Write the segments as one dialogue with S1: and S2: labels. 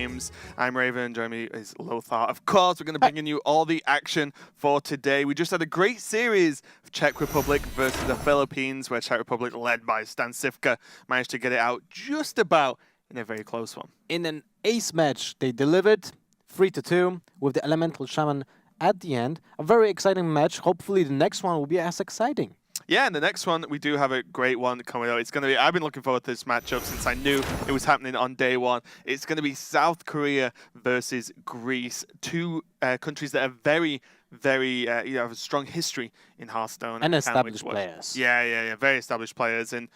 S1: Games. I'm Raven, joining me is Lothar. Of course, we're going to bring in you all the action for today. We just had a great series of Czech Republic versus the Philippines, where Czech Republic, led by Stan Sivka, managed to get it out just about in a very close one.
S2: In an ace match, they delivered 3-2 with the Elemental Shaman at the end. A very exciting match. Hopefully the next one will be as exciting.
S1: Yeah, and the next one, we do have a great one coming out. It's going to be, I've been looking forward to this matchup since I knew it was happening on day one. It's going to be South Korea versus Greece, two countries that are very have a strong history in Hearthstone.
S2: And established players.
S1: Yeah, very established players. And,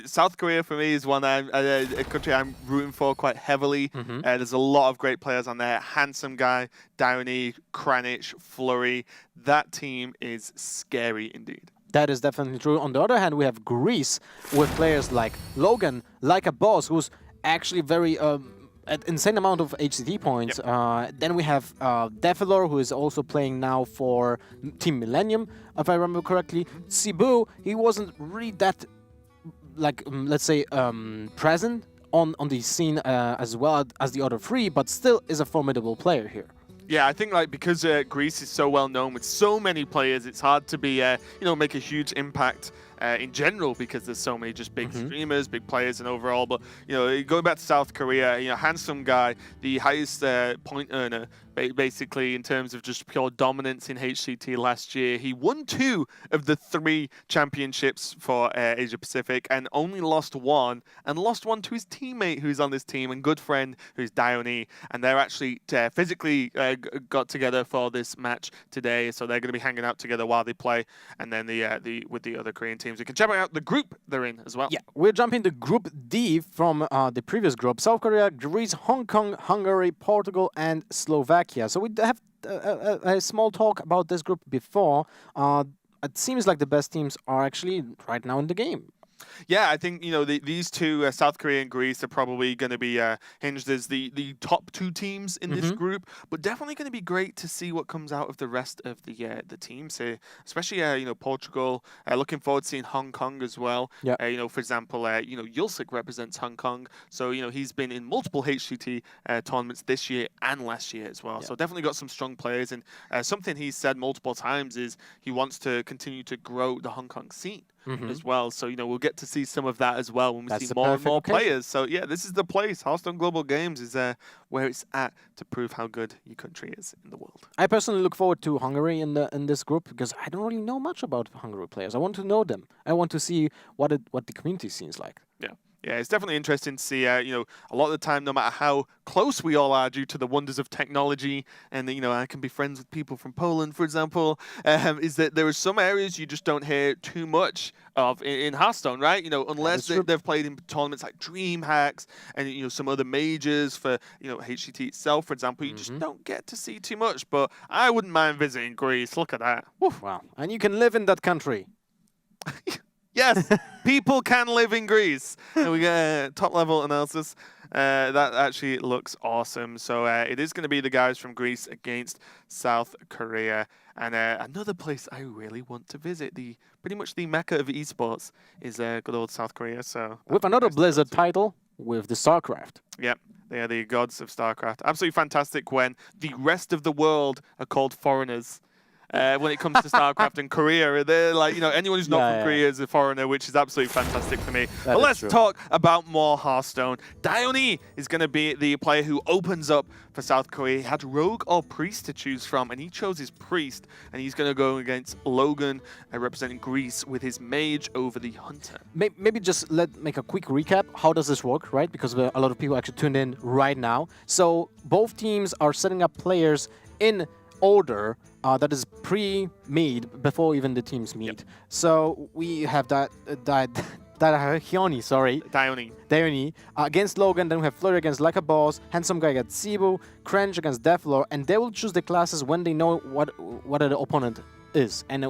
S1: South Korea for me is one a country I'm rooting for quite heavily. There's a lot of great players on there. Handsome Guy, Downey, Kranich, Flurry. That team is scary indeed.
S2: That is definitely true. On the other hand, we have Greece with players like Logan, like a boss, who's actually very an insane amount of HCT points.
S1: Yep.
S2: Then we have Defilor, who is also playing now for Team Millennium, if I remember correctly. Cebu, he wasn't really that, let's say, present on the scene as well as the other three, but still is a formidable player here.
S1: Yeah, I think because Greece is so well known with so many players, it's hard to be make a huge impact in general because there's so many just big streamers, big players, and overall. But going back to South Korea, Handsome Guy, the highest point earner basically in terms of just pure dominance in HCT last year. He won 2 of the 3 championships for Asia Pacific and only lost 1, and lost 1 to his teammate who's on this team and good friend who's Downey. And they're actually physically got together for this match today, so they're going to be hanging out together while they play. And then with the other Korean teams, you can check out the group they're in as well.
S2: Yeah, we're jumping to Group D from the previous group: South Korea, Greece, Hong Kong, Hungary, Portugal, and Slovakia. So we have a small talk about this group before. It seems like the best teams are actually right now in the game.
S1: Yeah, I think these two, South Korea and Greece, are probably going to be hinged as the top 2 teams in this group. But definitely going to be great to see what comes out of the rest of the teams here, especially Portugal. Looking forward to seeing Hong Kong as well.
S2: Yeah.
S1: For example, Yulsik represents Hong Kong, so he's been in multiple HCT tournaments this year and last year as well.
S2: Yeah.
S1: So definitely got some strong players, and something he's said multiple times is he wants to continue to grow the Hong Kong scene. As well, so we'll get to see some of that as well when we see more and more players. So yeah, this is the place. Hearthstone Global Games is where it's at to prove how good your country is in the world.
S2: I personally look forward to Hungary in this group because I don't really know much about Hungary players. I want to know them. I want to see what the community seems like.
S1: Yeah, it's definitely interesting to see, a lot of the time, no matter how close we all are due to the wonders of technology, and, I can be friends with people from Poland, for example, is that there are some areas you just don't hear too much of in Hearthstone, right? Unless they've played in tournaments like DreamHacks and, some other majors for, HCT itself, for example, you just don't get to see too much. But I wouldn't mind visiting Greece. Look at that. Woof.
S2: Wow. And you can live in that country.
S1: Yes, people can live in Greece. And we get a top-level analysis. That actually looks awesome. So it is going to be the guys from Greece against South Korea. And another place I really want to visit, pretty much the mecca of esports, is good old South Korea. So
S2: with another Blizzard title, with the StarCraft.
S1: Yep. They are the gods of StarCraft. Absolutely fantastic when the rest of the world are called foreigners. When it comes to StarCraft and Korea, they're like, anyone who's not from Korea is a foreigner, which is absolutely fantastic for me. But let's talk about more Hearthstone. Downey is going to be the player who opens up for South Korea. He had Rogue or Priest to choose from, and he chose his Priest, and he's going to go against Logan, representing Greece, with his Mage over the Hunter.
S2: Maybe just make a quick recap. How does this work, right? Because a lot of people actually tuned in right now. So both teams are setting up players in order that is pre-made before even the teams meet. Yep. So we have Downey against Logan. Then we have Flurry against Like a Boss, Handsome Guy against Cebu, Kranich against Defilor, and they will choose the classes when they know what the opponent is and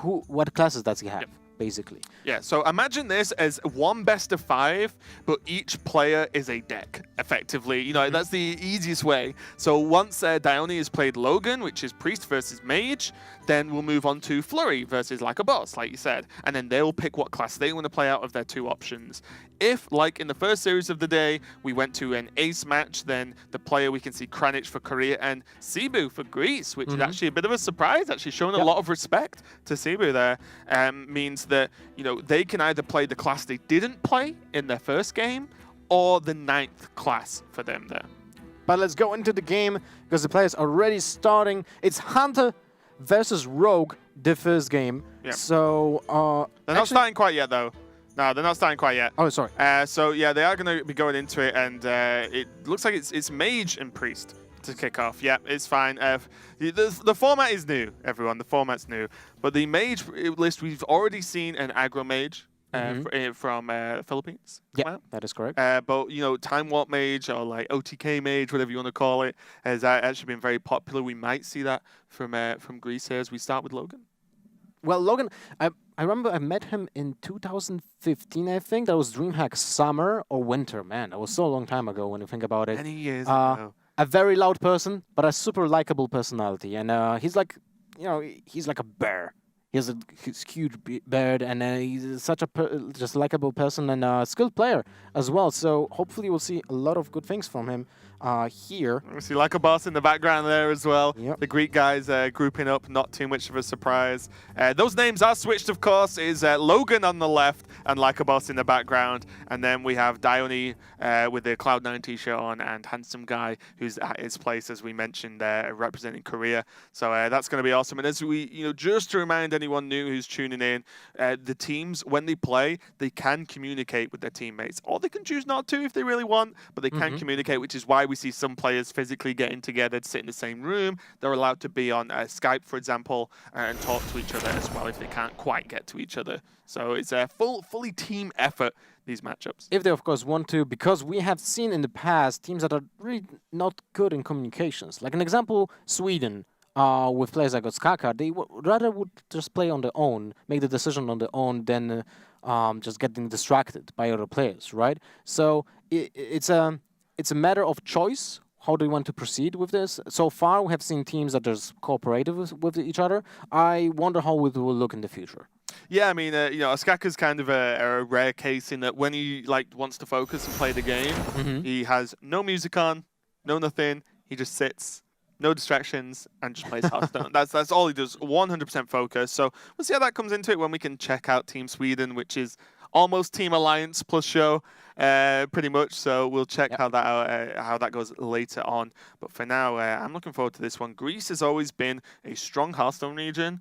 S2: what classes does he have.
S1: Yep.
S2: basically.
S1: Yeah, so imagine this as one best of 5, but each player is a deck, effectively. You know, that's the easiest way. So once Dione has played Logan, which is Priest versus Mage, then we'll move on to Flurry versus like a boss, like you said. And then they'll pick what class they want to play out of their 2 options. If, like in the first series of the day, we went to an ace match, then the player we can see Kranich for Korea and Cebu for Greece, which is actually a bit of a surprise, actually showing a lot of respect to Cebu there, means that, you know, they can either play the class they didn't play in their first game or the 9th class for them there.
S2: But let's go into the game because the players are already starting. It's Hunter versus Rogue, the first game.
S1: Yep.
S2: So
S1: they're not starting quite yet, though. No, they're not starting quite yet.
S2: Oh, sorry.
S1: So yeah, they are going to be going into it, and it looks like it's Mage and Priest to kick off. Yeah, it's fine. The format is new, everyone. The format's new, but the Mage list, we've already seen an aggro Mage from Philippines.
S2: Yeah, that is correct.
S1: But you know, Time Warp Mage or like OTK Mage, whatever you want to call it, has actually been very popular. We might see that from Greece here as we start with Logan.
S2: Well, Logan, I remember I met him in 2015, I think. That was DreamHack summer or winter. Man, that was so long time ago when you think about it.
S1: Many years ago.
S2: A very loud person, but a super likable personality. And he's like, you know, he's like a bear. He has a huge beard, and he's such a just likable person and a skilled player as well. So hopefully we'll see a lot of good things from him here.
S1: We see like a boss in the background there as well.
S2: Yep.
S1: The Greek guys grouping up, not too much of a surprise. Those names are switched, of course. Is Logan on the left and like a boss in the background, and then we have Dione with the Cloud9 t-shirt on, and Handsome Guy who's at his place, as we mentioned, representing Korea. So that's going to be awesome. And as we, you know, just to remind anyone new who's tuning in, the teams, when they play, they can communicate with their teammates, or they can choose not to if they really want, but they can communicate, which is why we see some players physically getting together to sit in the same room. They're allowed to be on Skype, for example, and talk to each other as well if they can't quite get to each other. So it's a fully team effort, these matchups.
S2: If they, of course, want to, because we have seen in the past teams that are really not good in communications. Like an example, Sweden. With players like Skaka, they rather would just play on their own, make the decision on their own, than just getting distracted by other players, right? So it's a matter of choice. How do you want to proceed with this? So far, we have seen teams that are cooperative with each other. I wonder how it will look in the future.
S1: Yeah, I mean, you know, Skaka's kind of a rare case in that when he wants to focus and play the game, he has no music on, no nothing. He just sits. No distractions, and just plays Hearthstone. That's all he does, 100% focus. So we'll see how that comes into it when we can check out Team Sweden, which is almost Team Alliance plus show, pretty much. So we'll check how that goes later on. But for now, I'm looking forward to this one. Greece has always been a strong Hearthstone region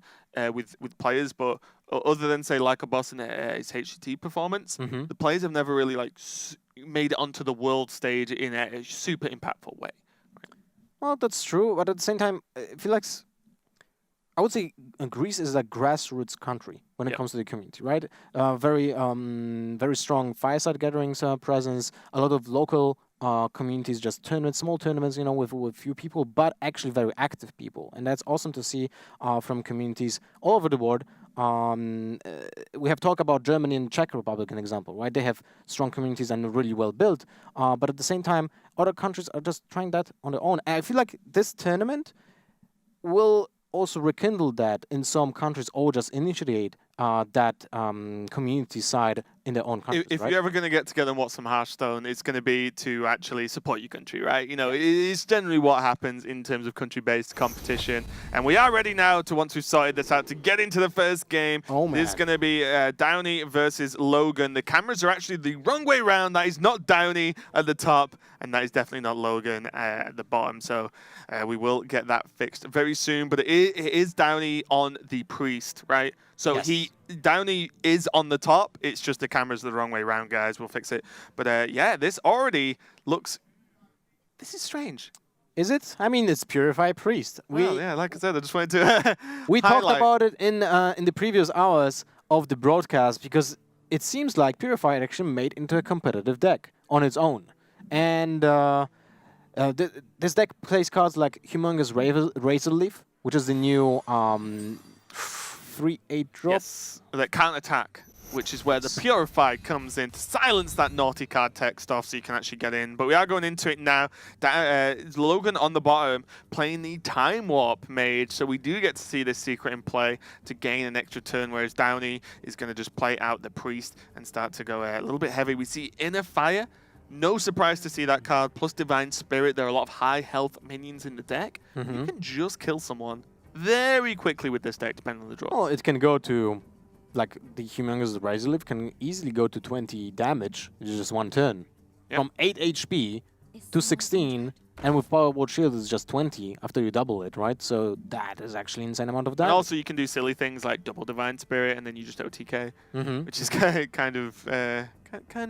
S1: with players, but other than say like a boss in his HCT performance, the players have never really made it onto the world stage in a super impactful way.
S2: Well, that's true, but at the same time, I feel like I would say Greece is a grassroots country when it comes to the community, right? Very strong fireside gatherings presence, a lot of local communities, just tournaments, small tournaments, you know, with few people, but actually very active people, and that's awesome to see from communities all over the world. We have talked about Germany and Czech Republic, an example, right? They have strong communities and really well built, but at the same time, other countries are just trying that on their own. And I feel like this tournament will also rekindle that in some countries, or just initiate that community side in their own countries.
S1: If
S2: right?
S1: you're ever going to get together and watch some Hearthstone, it's going to be to actually support your country, right? You know, it's generally what happens in terms of country-based competition. And we are ready now to, once we've sorted this out, to get into the first game.
S2: Oh, man.
S1: This is going to be Downey versus Logan. The cameras are actually the wrong way around. That is not Downey at the top, and that is definitely not Logan at the bottom. So we will get that fixed very soon. But it is Downey on the Priest, right? So
S2: yes.
S1: Downey is on the top. It's just the camera's the wrong way around, guys. We'll fix it. But yeah, this already looks... This is strange.
S2: Is it? I mean, it's Purify Priest.
S1: Well, yeah, like I said, I just wanted to
S2: we talked about it in the previous hours of the broadcast, because it seems like Purify actually made into a competitive deck on its own. And this deck plays cards like Humongous Razor Leaf, which is the new 3/8 drop.
S1: Yes, that can't attack, which is where the Purified comes in to silence that naughty card text off so you can actually get in. But we are going into it now. Logan on the bottom playing the Time Warp Mage, so we do get to see this secret in play to gain an extra turn, whereas Downey is going to just play out the Priest and start to go a little bit heavy. We see Inner Fire. No surprise to see that card, plus Divine Spirit. There are a lot of high health minions in the deck. You can just kill someone very quickly with this deck, depending on the draw.
S2: Well, it can go to, like, the Humongous Razorleaf can easily go to 20 damage in just one turn.
S1: Yep.
S2: From 8 HP to 16, and with Power Ward Shield it's just 20 after you double it, right? So that is actually an insane amount of damage.
S1: And also you can do silly things like double Divine Spirit and then you just OTK, which is kind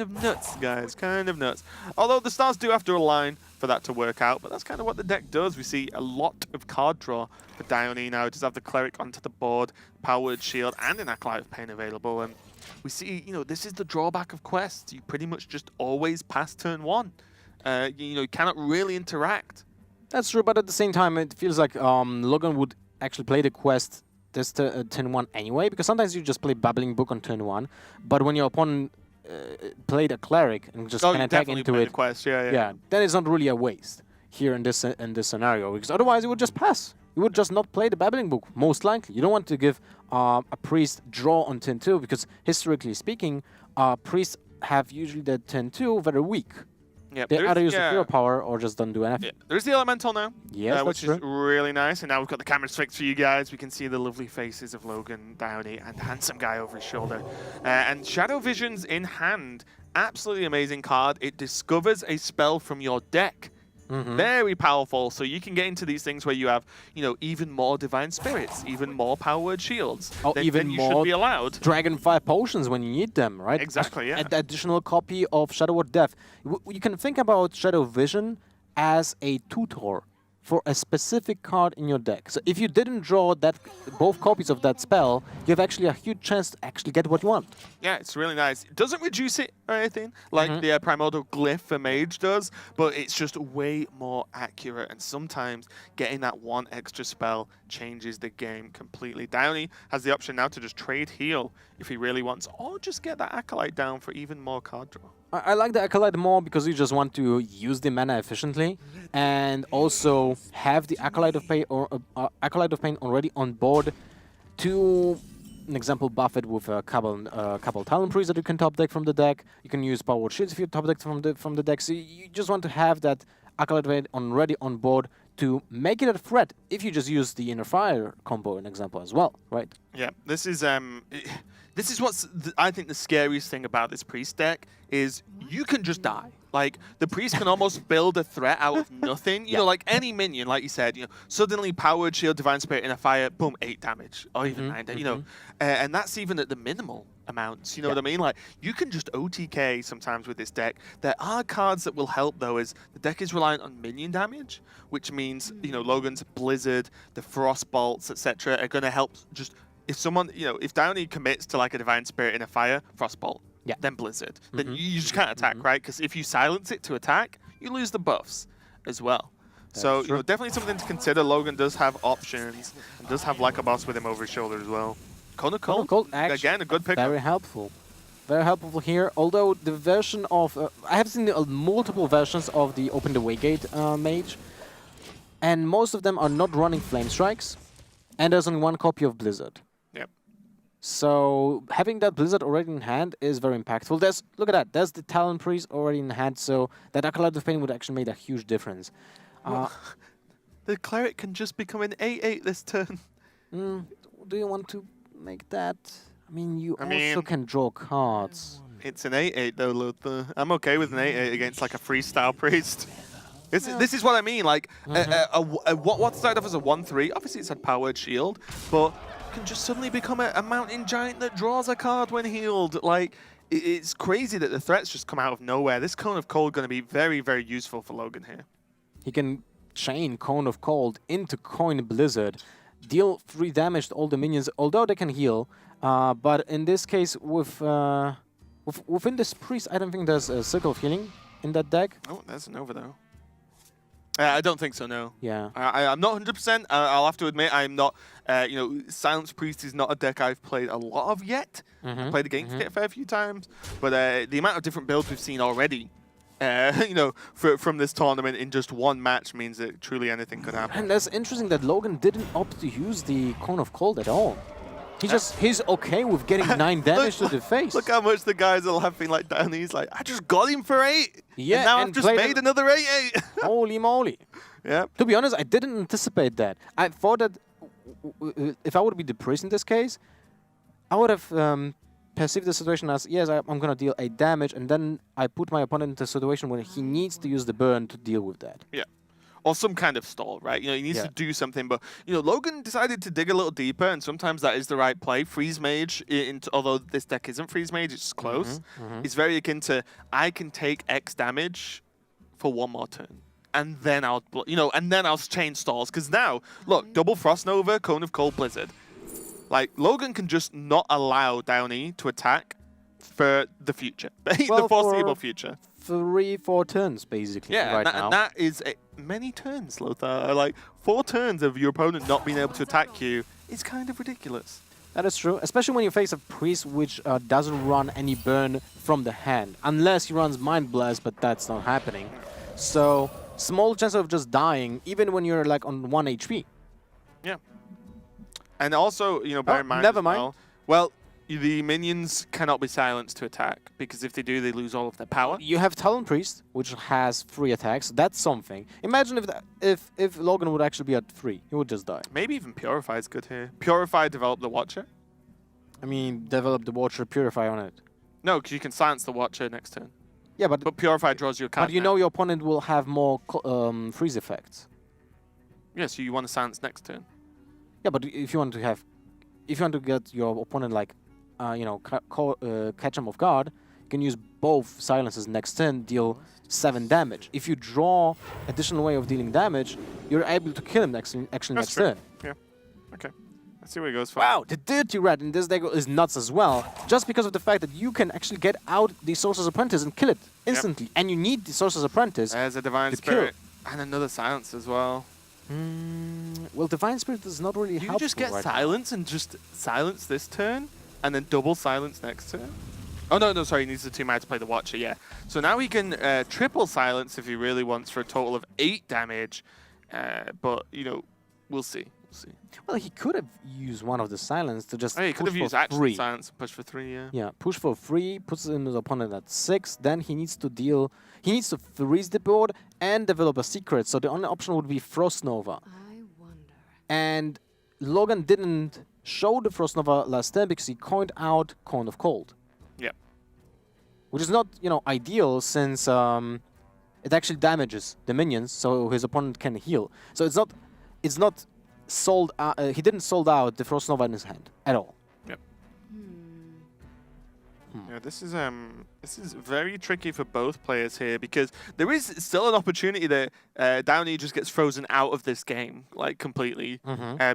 S1: of nuts, guys, kind of nuts. Although the stars do have to align for that to work out, but that's kind of what the deck does. We see a lot of card draw for Dione now. It does have the Cleric onto the board, Powered Shield, and an Acolyte of Pain available. And we see, this is the drawback of quests. You pretty much just always pass turn one. You cannot really interact.
S2: That's true, but at the same time, it feels like Logan would actually play the quest this turn one anyway, because sometimes you just play Babbling Book on turn one, but when your opponent played a Cleric and just can attack into it,
S1: quest. Yeah.
S2: then it's not really a waste here in this scenario, because otherwise it would just pass. You would just not play the Babbling Book, most likely. You don't want to give a Priest draw on turn two, because historically speaking, Priests have usually the turn two very weak.
S1: Yep,
S2: they either use the Hero Power or just don't do anything.
S1: Yeah. There's the Elemental now, which is
S2: true.
S1: really nice. And now we've got the cameras fixed for you guys. We can see the lovely faces of Logan, Downey, and Handsome Guy over his shoulder. And Shadow Vision's in hand. Absolutely amazing card. It discovers a spell from your deck. Very powerful, so you can get into these things where you have, even more Divine Spirits, even more Powered Shields.
S2: Even
S1: you
S2: more
S1: should be allowed.
S2: Dragonfire Potions when you need them, right?
S1: Exactly, yeah.
S2: An additional copy of Shadow Word Death. You can think about Shadow Vision as a tutor for a specific card in your deck. So if you didn't draw both copies of that spell, you have actually a huge chance to actually get what you want.
S1: Yeah, it's really nice. It doesn't reduce it or anything like the Primordial Glyph for Mage does, but it's just way more accurate, and sometimes getting that one extra spell changes the game completely. Downey has the option now to just trade heal if he really wants, or just get that Acolyte down for even more card draw.
S2: I like the Acolyte more because you just want to use the mana efficiently, and also have the Acolyte of Pain already on board to, an example, buff it with a couple Talon Priests that you can top deck from the deck. You can use Powered Shields if you top deck from the deck. So you just want to have that Acolyte of Pain already on board to make it a threat if you just use the Inner Fire combo, an example as well, right?
S1: Yeah, this is what's I think the scariest thing about this Priest deck is you can just die. Like, the Priest can almost build a threat out of nothing. You know, like any minion, like you said, suddenly Powered Shield, Divine Spirit, Inner Fire, boom, 8 damage, or even 9, and that's even at the minimal amounts, you know what I mean? Like, you can just OTK sometimes with this deck. There are cards that will help, though, as the deck is reliant on minion damage, which means, Logan's Blizzard, the Frost Bolts, etc. are going to help just, if someone, if Downey commits to like a Divine Spirit in a Fire, Frostbolt, then Blizzard, then you just can't attack, right? Because if you silence it to attack, you lose the buffs as well. So, definitely something to consider. Logan does have options, and does have like a boss with him over his shoulder as well. Cone of Cold, again, a good pickup.
S2: Very helpful. Very helpful here, although the version of... I have seen multiple versions of the Open the Waygate Mage, and most of them are not running Flame Strikes, and there's only one copy of Blizzard.
S1: Yep.
S2: So having that Blizzard already in hand is very impactful. Look at that, there's the Talon Priest already in hand, so that Acolyte of Pain would actually make a huge difference.
S1: The Cleric can just become an 8/8 this turn.
S2: Do you want to make that? I mean, you also can draw cards.
S1: It's an 8/8 though, Luther. I'm okay with an 8/8 against like a freestyle Priest. This is what I mean. Like, what started off as a 1/3, obviously it's had Powered Shield, but can just suddenly become a Mountain Giant that draws a card when healed. Like, it's crazy that the threats just come out of nowhere. This Cone of Cold going to be very, very useful for Logan here.
S2: He can chain Cone of Cold into Coin Blizzard, deal 3 damage to all the minions, although they can heal. But in this case, within this Priest, I don't think there's a Circle of Healing in that deck.
S1: Oh, there's an Nova though. I don't think so, no.
S2: Yeah.
S1: I'm not 100%. I'll have to admit, I'm not. Silence Priest is not a deck I've played a lot of yet. I played against it a fair few times, but the amount of different builds we've seen already, from this tournament in just one match means that truly anything could happen.
S2: And that's interesting that Logan didn't opt to use the Cone of Cold at all. He's okay with getting 9 damage to the face.
S1: Look how much the guys are laughing like down. He's like, I just got him for 8.
S2: Yeah,
S1: and now I've just made another 8/8.
S2: Holy moly.
S1: Yeah.
S2: To be honest, I didn't anticipate that. I thought that if I would be the priest in this case, I would have perceived the situation as, yes, I'm going to deal 8 damage, and then I put my opponent into a situation where he needs to use the burn to deal with that.
S1: Yeah. Or some kind of stall, right? He needs to do something. But, Logan decided to dig a little deeper, and sometimes that is the right play. Freeze Mage, although this deck isn't Freeze Mage, it's close. It's very akin to, I can take X damage for 1 more turn. And then I'll, change stalls. Because now, look, double Frost Nova, Cone of Cold, Blizzard. Like, Logan can just not allow Downey to attack for the future. The foreseeable future.
S2: 3-4 turns, basically,
S1: now.
S2: And
S1: that is many turns, Lothar. Like, 4 turns of your opponent not being able to attack you is kind of ridiculous.
S2: That is true, especially when you face a priest which doesn't run any burn from the hand. Unless he runs Mind Blast, but that's not happening. So, small chance of just dying, even when you're like on 1 HP.
S1: Yeah. And also, bear in mind.
S2: Never mind.
S1: Well, the minions cannot be silenced to attack, because if they do, they lose all of their power.
S2: You have Talon Priest, which has 3 attacks. That's something. Imagine if Logan would actually be at 3, he would just die.
S1: Maybe even Purify is good here. Purify develop the Watcher.
S2: I mean, develop the Watcher, Purify on it.
S1: No, because you can silence the Watcher next turn.
S2: Yeah, but
S1: Purify draws you a card.
S2: But know your opponent will have more freeze effects.
S1: Yeah, so you want to silence next turn.
S2: Yeah, but if you want to get your opponent like, catch him off guard, you can use both silences next turn, deal 7 damage. If you draw additional way of dealing damage, you're able to kill him next turn.
S1: Yeah. Okay. Let's see where he goes for.
S2: Wow, the Dirty Rat in this deck is nuts as well, just because of the fact that you can actually get out the Sorcerer's Apprentice and kill it instantly. And you need the Sorcerer's Apprentice.
S1: There's a Divine Spirit and another Silence as well.
S2: Well, Divine Spirit is not really helpful.
S1: You just get Silence and just silence this turn, and then double Silence next turn. Oh, no, sorry, he needs the 2 mana to play the Watcher, yeah. So now he can triple Silence if he really wants for a total of 8 damage. But, we'll see.
S2: Well, he could have used one of the Silence to just
S1: he could have used actual Silence and push for 3, yeah.
S2: Yeah, push for 3, puts his opponent at 6, then he needs to freeze the board and develop a secret, so the only option would be Frost Nova.
S3: I wonder.
S2: And Logan didn't show the Frost Nova last turn because he coined out Cone of Cold.
S1: Yeah.
S2: Which is not, ideal since it actually damages the minions, so his opponent can heal. So it's not sold out, he didn't sold out the Frost Nova in his hand at all.
S1: Yep. Yeah, this is very tricky for both players here, because there is still an opportunity that Downey just gets frozen out of this game, like, completely.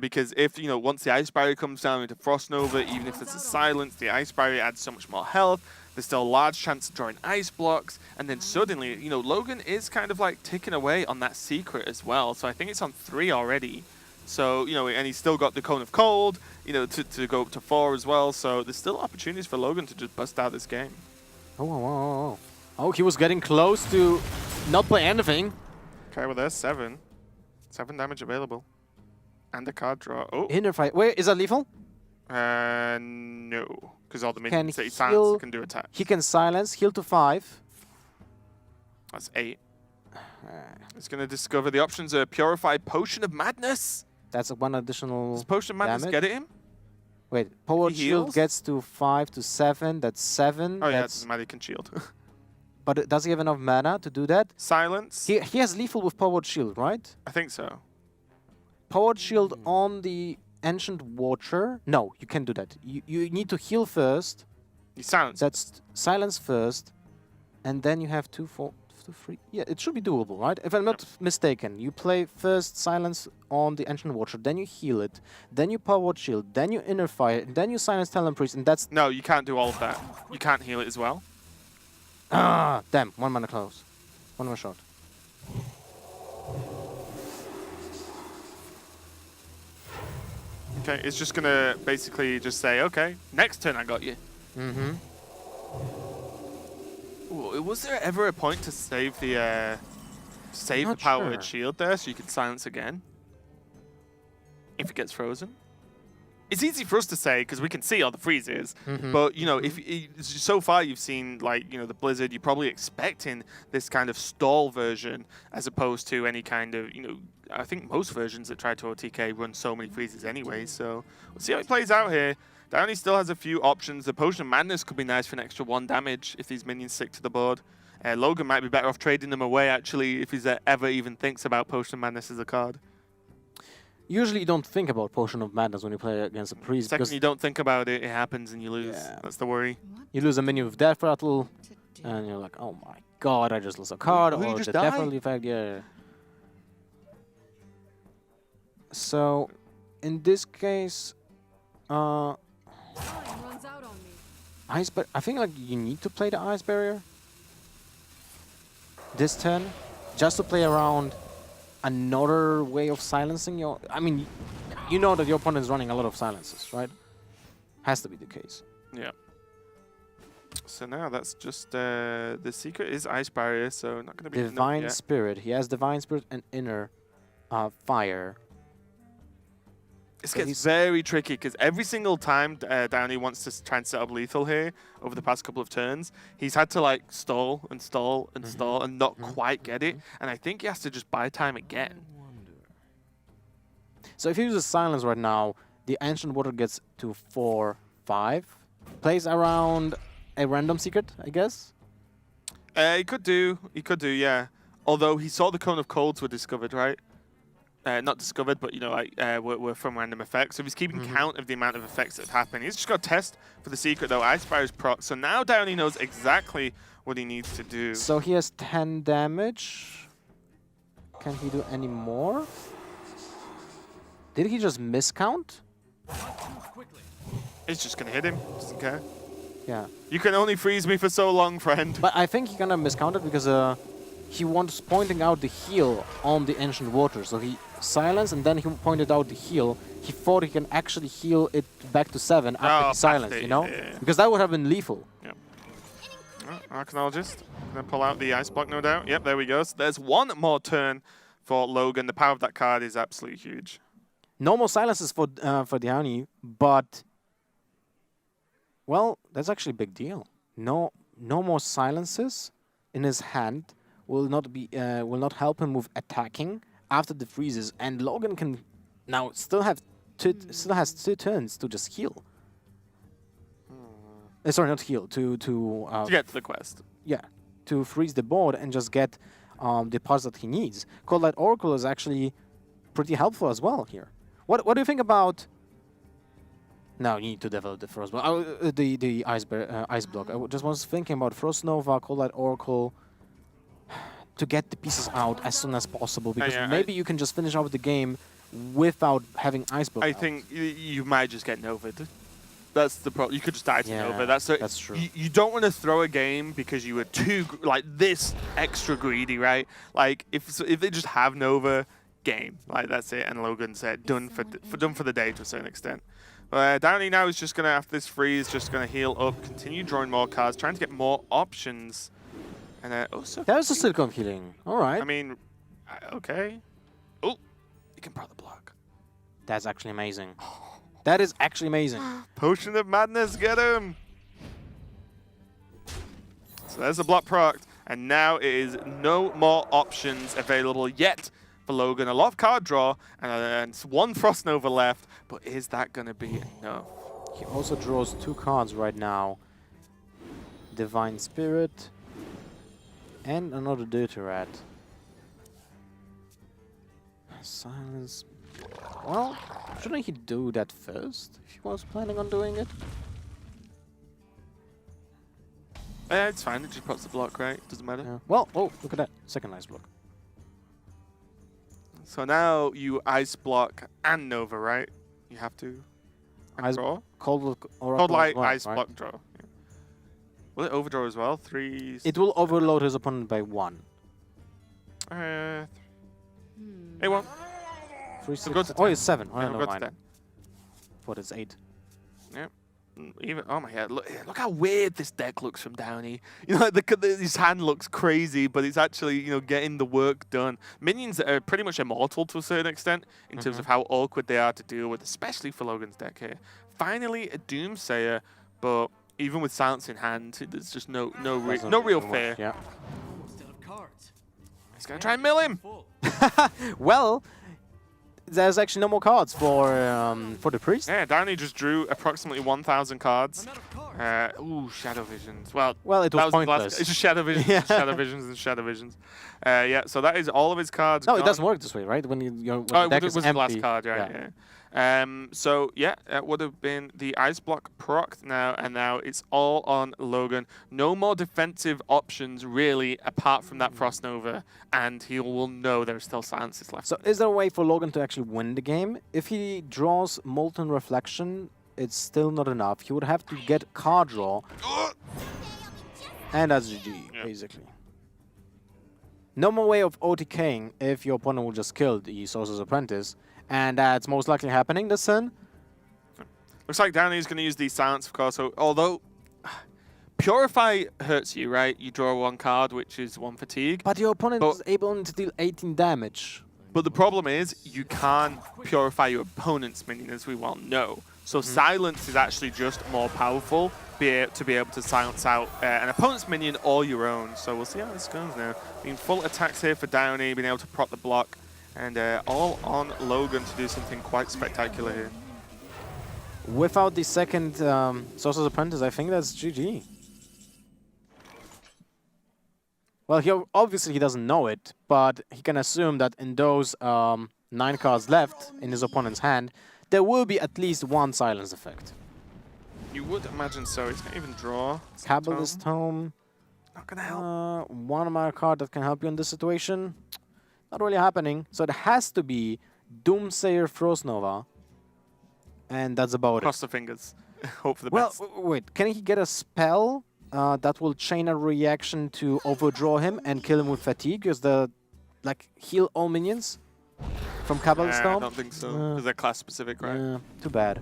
S1: Because if, once the Ice Barrier comes down into Frost Nova, even if there's a Silence, the Ice Barrier adds so much more health. There's still a large chance of drawing ice blocks, and then suddenly, Logan is kind of like ticking away on that secret as well. So I think it's on 3 already. So, and he's still got the Cone of Cold, to go up to 4 as well. So there's still opportunities for Logan to just bust out this game.
S2: Oh, he was getting close to not play anything.
S1: Okay, well, there's 7. 7 damage available. And a card draw. Oh.
S2: Inner fight. Wait, is that lethal?
S1: No. Because all the minions that he silences can do attacks.
S2: He can silence, heal to 5.
S1: That's 8. It's going to discover the options are Purify Potion of Madness.
S2: That's one additional
S1: Does Potion of Madness get it him?
S2: Wait, Powered Shield gets to 5 to 7. That's 7.
S1: Oh, yeah, it doesn't matter, he can shield.
S2: But does he have enough mana to do that?
S1: Silence.
S2: He has lethal with Powered Shield, right?
S1: I think so.
S2: Powered Shield on the Ancient Watcher. No, you can't do that. You need to heal first.
S1: You silence.
S2: That's silence first. And then you have 2, 4, 3. Yeah, it should be doable, right? If I'm not mistaken, you play first silence on the Ancient Watcher, then you heal it, then you Powered Shield, then you Inner Fire, then you silence Talon Priest, and that's...
S1: No, you can't do all of that. You can't heal it as well.
S2: Ah, damn. 1 mana close. 1 more shot.
S1: Okay, it's just gonna basically just say, okay, next turn I got you.
S2: Mm-hmm.
S1: Ooh, was there ever a point to save the
S2: Not
S1: powered
S2: sure.
S1: shield there so you can silence again? If it gets frozen? It's easy for us to say because we can see all the freezes, but you know, if so far you've seen like the Blizzard, you're probably expecting this kind of stall version as opposed to any kind of I think most versions that try to OTK run so many freezes anyway. So we'll see how it plays out here. Downey still has a few options. The Potion of Madness could be nice for an extra 1 damage if these minions stick to the board. Logan might be better off trading them away actually if he's ever even thinks about Potion of Madness as a card.
S2: Usually you don't think about Potion of Madness when you play against a priest.
S1: Second
S2: because
S1: you don't think about it, it happens and you lose.
S2: Yeah.
S1: That's the worry.
S2: you lose a minion with Death Rattle, and you're like, oh my god, I just lost a card,
S1: Will you
S2: or
S1: just
S2: the Death
S1: die?
S2: Rattle effect, yeah. So, in this case,
S3: Time runs out on me.
S2: I think like you need to play the Ice Barrier this turn, just to play around another way of silencing your... I mean, you know that your opponent is running a lot of silences, right? Has to be the case.
S1: Yeah. So now that's just the secret is Ice Barrier, so not going to be enough
S2: Divine
S1: yet.
S2: Spirit. He has Divine Spirit and Inner Fire.
S1: This
S2: So
S1: gets
S2: he's-
S1: very tricky because every single time Downey wants to try and set up lethal here over the past couple of turns, he's had to like stall and stall and stall and not quite get it. And I think he has to just buy time again.
S2: So if he uses Silence right now, the Ancient Water gets to 4/5. Plays around a random secret, I guess.
S1: He could do, yeah. Although he saw the Cone of Colds were discovered, right? Not discovered, but like were from random effects. So if he's keeping count of the amount of effects that have happened, he's just got to test for the secret though. Ice Barrier's proc. So now Downey knows exactly what he needs to do.
S2: So he has 10 damage. Can he do any more? Did he just miscount?
S1: It's just gonna hit him. Doesn't care.
S2: Yeah.
S1: You can only freeze me for so long, friend.
S2: But I think he kind of miscounted because he was pointing out the heal on the Ancient Water. So he silenced and then he pointed out the heal. He thought he can actually heal it back to 7 after he
S1: past
S2: silenced,
S1: it,
S2: you know?
S1: yeah.
S2: Because that would have been lethal.
S1: Yep. Archaeologist. Gonna pull out the ice block, no doubt. Yep, there we go. So there's one more turn for Logan. The power of that card is absolutely huge.
S2: No more silences for Downey, but well, that's actually a big deal. No more silences in his hand will not help him with attacking after the freezes, and Logan can now still has 2 turns to just heal. Sorry, not heal
S1: To get to the quest.
S2: yeah, to freeze the board and just get the parts that he needs. Cold Light Oracle is actually pretty helpful as well here. What do you think about? Now you need to develop the Frost block. The ice block. I just was thinking about Frost Nova, Cold Light Oracle, to get the pieces out as soon as possible, because
S1: yeah,
S2: maybe you can just finish off the game without having ice block.
S1: I
S2: out.
S1: think you might just get Nova'd. That's the problem. You could just die to
S2: Yeah,
S1: Nova.
S2: that's true.
S1: You don't want to throw a game because you were too this extra greedy, right? Like if they just have Nova, game, like that's it. And Logan said done for the day to a certain extent. Downey now is just gonna, after this freeze, just gonna heal up, continue drawing more cards, trying to get more options. And also
S2: That was a Silcom healing. All right.
S1: I mean, okay. Oh, you can probably block.
S2: That's actually amazing. That is actually amazing.
S1: Potion of Madness, get him! So there's a block proc, and now it is no more options available yet for Logan. A lot of card draw, and one Frost Nova left, but is that going to be enough?
S2: He also draws 2 cards right now. Divine Spirit and another Dirty Rat. Silence. Well, shouldn't he do that first if he was planning on doing it?
S1: It's fine, it just pops the block, right? Doesn't matter.
S2: Yeah. Well, oh, look at that. Second ice block.
S1: So now you ice block and Nova, right? You have to. And
S2: Ice-
S1: draw?
S2: Cold
S1: Cold Light,
S2: well,
S1: ice
S2: right?
S1: block, draw. Yeah. Will it overdraw as well? 3...
S2: It will overload his opponent by 1.
S1: It won't.
S2: 3,
S1: So go to
S2: oh,
S1: 10.
S2: it's 7. Oh,
S1: Yeah,
S2: no,
S1: we'll go to
S2: mind.
S1: 10.
S2: for this 8.
S1: Yeah. Even oh my god, look how weird this deck looks from Downey. You know, his hand looks crazy, but it's actually, you know, getting the work done. Minions are pretty much immortal to a certain extent in terms of how awkward they are to deal with, especially for Logan's deck here. Finally, a Doomsayer, but even with silence in hand, there's just no real fear.
S2: Yeah.
S1: He's gonna try and mill him.
S2: Well, there's actually no more cards for the priest.
S1: Yeah, Downey just drew approximately 1,000 cards. Ooh, Shadow Visions. Well,
S2: it was pointless.
S1: It's just Shadow Visions,
S2: Yeah.
S1: Shadow Visions, and Shadow Visions. Yeah, so that is all of his cards.
S2: No,
S1: gone.
S2: it doesn't work this way, right? When your
S1: Oh,
S2: deck
S1: it
S2: is
S1: was
S2: empty.
S1: the last card, right? Yeah. So yeah, that would have been the Ice Block proc now, and now it's all on Logan. No more defensive options really, apart from that Frost Nova, and he will know there's still silences left.
S2: So is there a way for Logan to actually win the game? If he draws Molten Reflection, it's still not enough. He would have to get card draw, and that's GG, basically. No more way of OTKing if your opponent will just kill the Sorcerer's Apprentice, and that's most likely happening this turn.
S1: Looks like Downey's going to use the silence, of course. So, although Purify hurts you, right? You draw 1 card, which is 1 fatigue.
S2: But your opponent is able to deal 18 damage.
S1: But the problem is, you can't purify your opponent's minion, as we well know. So silence is actually just more powerful to be able to silence out an opponent's minion or your own. So we'll see how this goes now. Being full attacks here for Downey, being able to prop the block, and all on Logan to do something quite spectacular here.
S2: Without the second Sorcerer's Apprentice, I think that's GG. Well, obviously he doesn't know it, but he can assume that in those 9 cards left in his opponent's hand, there will be at least 1 silence effect.
S1: You would imagine so. He's going to even draw.
S2: Kabbalist Tome.
S1: Not going to help.
S2: 1 more card that can help you in this situation. Not really happening. So it has to be Doomsayer Frost Nova. And that's about it.
S1: Cross the fingers. Hope for the best.
S2: Well, wait. Can he get a spell that will chain a reaction to overdraw him and kill him with fatigue? Because heal all minions from Kabbalist Tome?
S1: I don't think so. Because they're class specific, right?
S2: Too bad.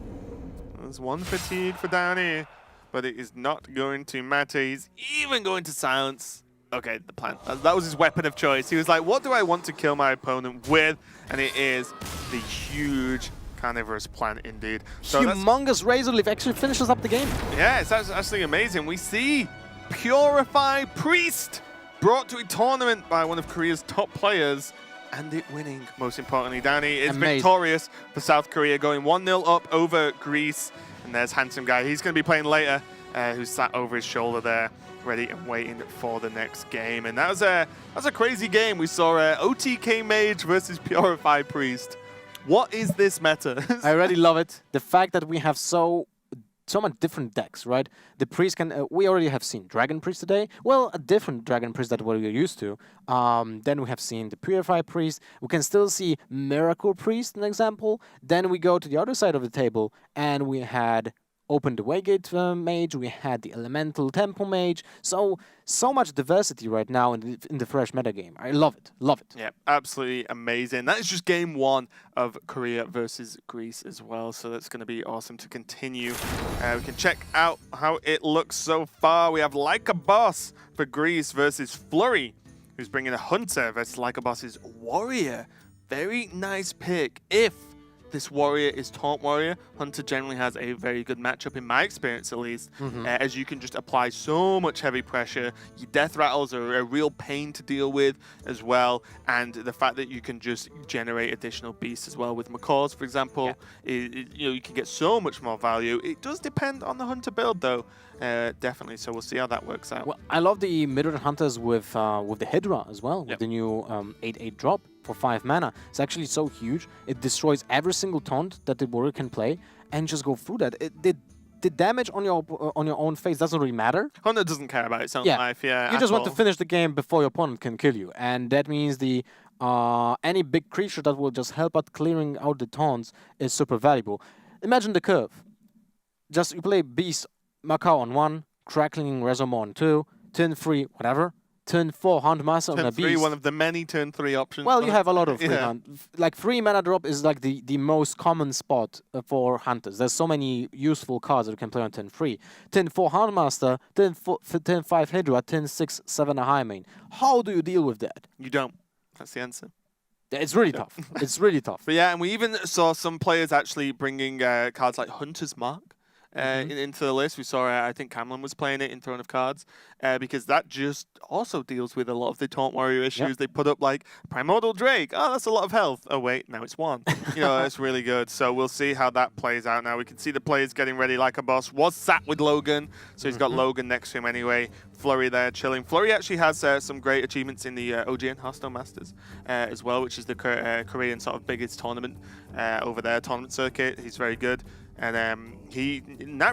S1: There's 1 fatigue for Downey, but it is not going to matter. He's even going to silence. Okay, the plant. That was his weapon of choice. He was like, what do I want to kill my opponent with? And it is the huge carnivorous plant indeed. So
S2: humongous Razor Leaf actually finishes up the game.
S1: Yeah, it's actually amazing. We see Purify Priest brought to a tournament by one of Korea's top players, and it winning. Most importantly, Downey is victorious for South Korea, going 1-0 up over Greece. And there's Handsome Guy. He's going to be playing later, who's sat over his shoulder there, ready and waiting for the next game. And that was a crazy game. We saw OTK Mage versus Purify Priest. What is this meta?
S2: I already love it. The fact that we have so much different decks, right? The priest can. We already have seen Dragon Priest today. Well, a different Dragon Priest than what we're used to. Then we have seen the Purify Priest. We can still see Miracle Priest, an example. Then we go to the other side of the table, and we had Open the Waygate Mage. We had the Elemental Temple Mage. So much diversity right now in the fresh metagame. I love it. Love it.
S1: Yeah, absolutely amazing. That is just game 1 of Korea versus Greece as well. So that's going to be awesome to continue. We can check out how it looks so far. We have Like a Boss for Greece versus Flurry, who's bringing a Hunter versus Like a Boss's Warrior. Very nice pick. If this warrior is Taunt Warrior, Hunter generally has a very good matchup, in my experience at least, as you can just apply so much heavy pressure. Your death rattles are a real pain to deal with as well, and the fact that you can just generate additional beasts as well with macaws, for example, you can get so much more value. It does depend on the Hunter build though, definitely, so we'll see how that works out.
S2: Well, I love the mid-range Hunters with the Hydra as well, with the new 8/8 drop for 5 mana. It's actually so huge. It destroys every single taunt that the warrior can play and just go through that. The damage on your own face doesn't really matter.
S1: Hunter doesn't care about its own life,
S2: You just want to finish the game before your opponent can kill you, and that means the any big creature that will just help out clearing out the taunts is super valuable. Imagine the curve. Just you play Beast Macau on 1, Crackling Resomore on 2, turn 3, whatever. turn 4 Huntmaster on a
S1: Turn 3,
S2: beast.
S1: one of the many turn 3 options.
S2: Well, you have a lot of
S1: Yeah.
S2: hunt. Like 3 mana drop is like the most common spot for hunters. There's so many useful cards that you can play on turn 3. Turn 4 Huntmaster, turn 5 Hydra, turn 6 7 Highmane. How do you deal with that?
S1: You don't. That's the answer.
S2: It's really tough. It's really tough.
S1: But yeah, and we even saw some players actually bringing cards like Hunter's Mark into the list. We saw, I think Camlin was playing it in Throne of Cards, because that just also deals with a lot of the Taunt Warrior issues. They put up like Primordial Drake. Oh, that's a lot of health. Oh wait, now it's 1. You know, it's really good. So we'll see how that plays out now. We can see the players getting ready like a boss. Was sat with Logan, so he's got Logan next to him anyway. Flurry there chilling. Flurry actually has some great achievements in the OGN Hearthstone Masters as well, which is the Korean sort of biggest tournament over there, tournament circuit. He's very good. And he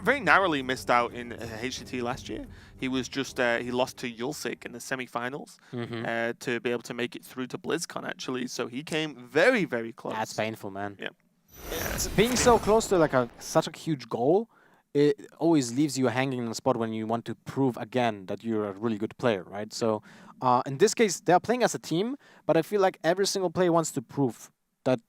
S1: very narrowly missed out in HCT last year. He was just he lost to Yulsik in the semi-finals to be able to make it through to BlizzCon actually. So he came very, very close.
S2: That's painful, man.
S1: Yeah.
S2: Being so close to like such a huge goal, it always leaves you hanging in a spot when you want to prove again that you're a really good player, right? So in this case, they are playing as a team, but I feel like every single player wants to prove that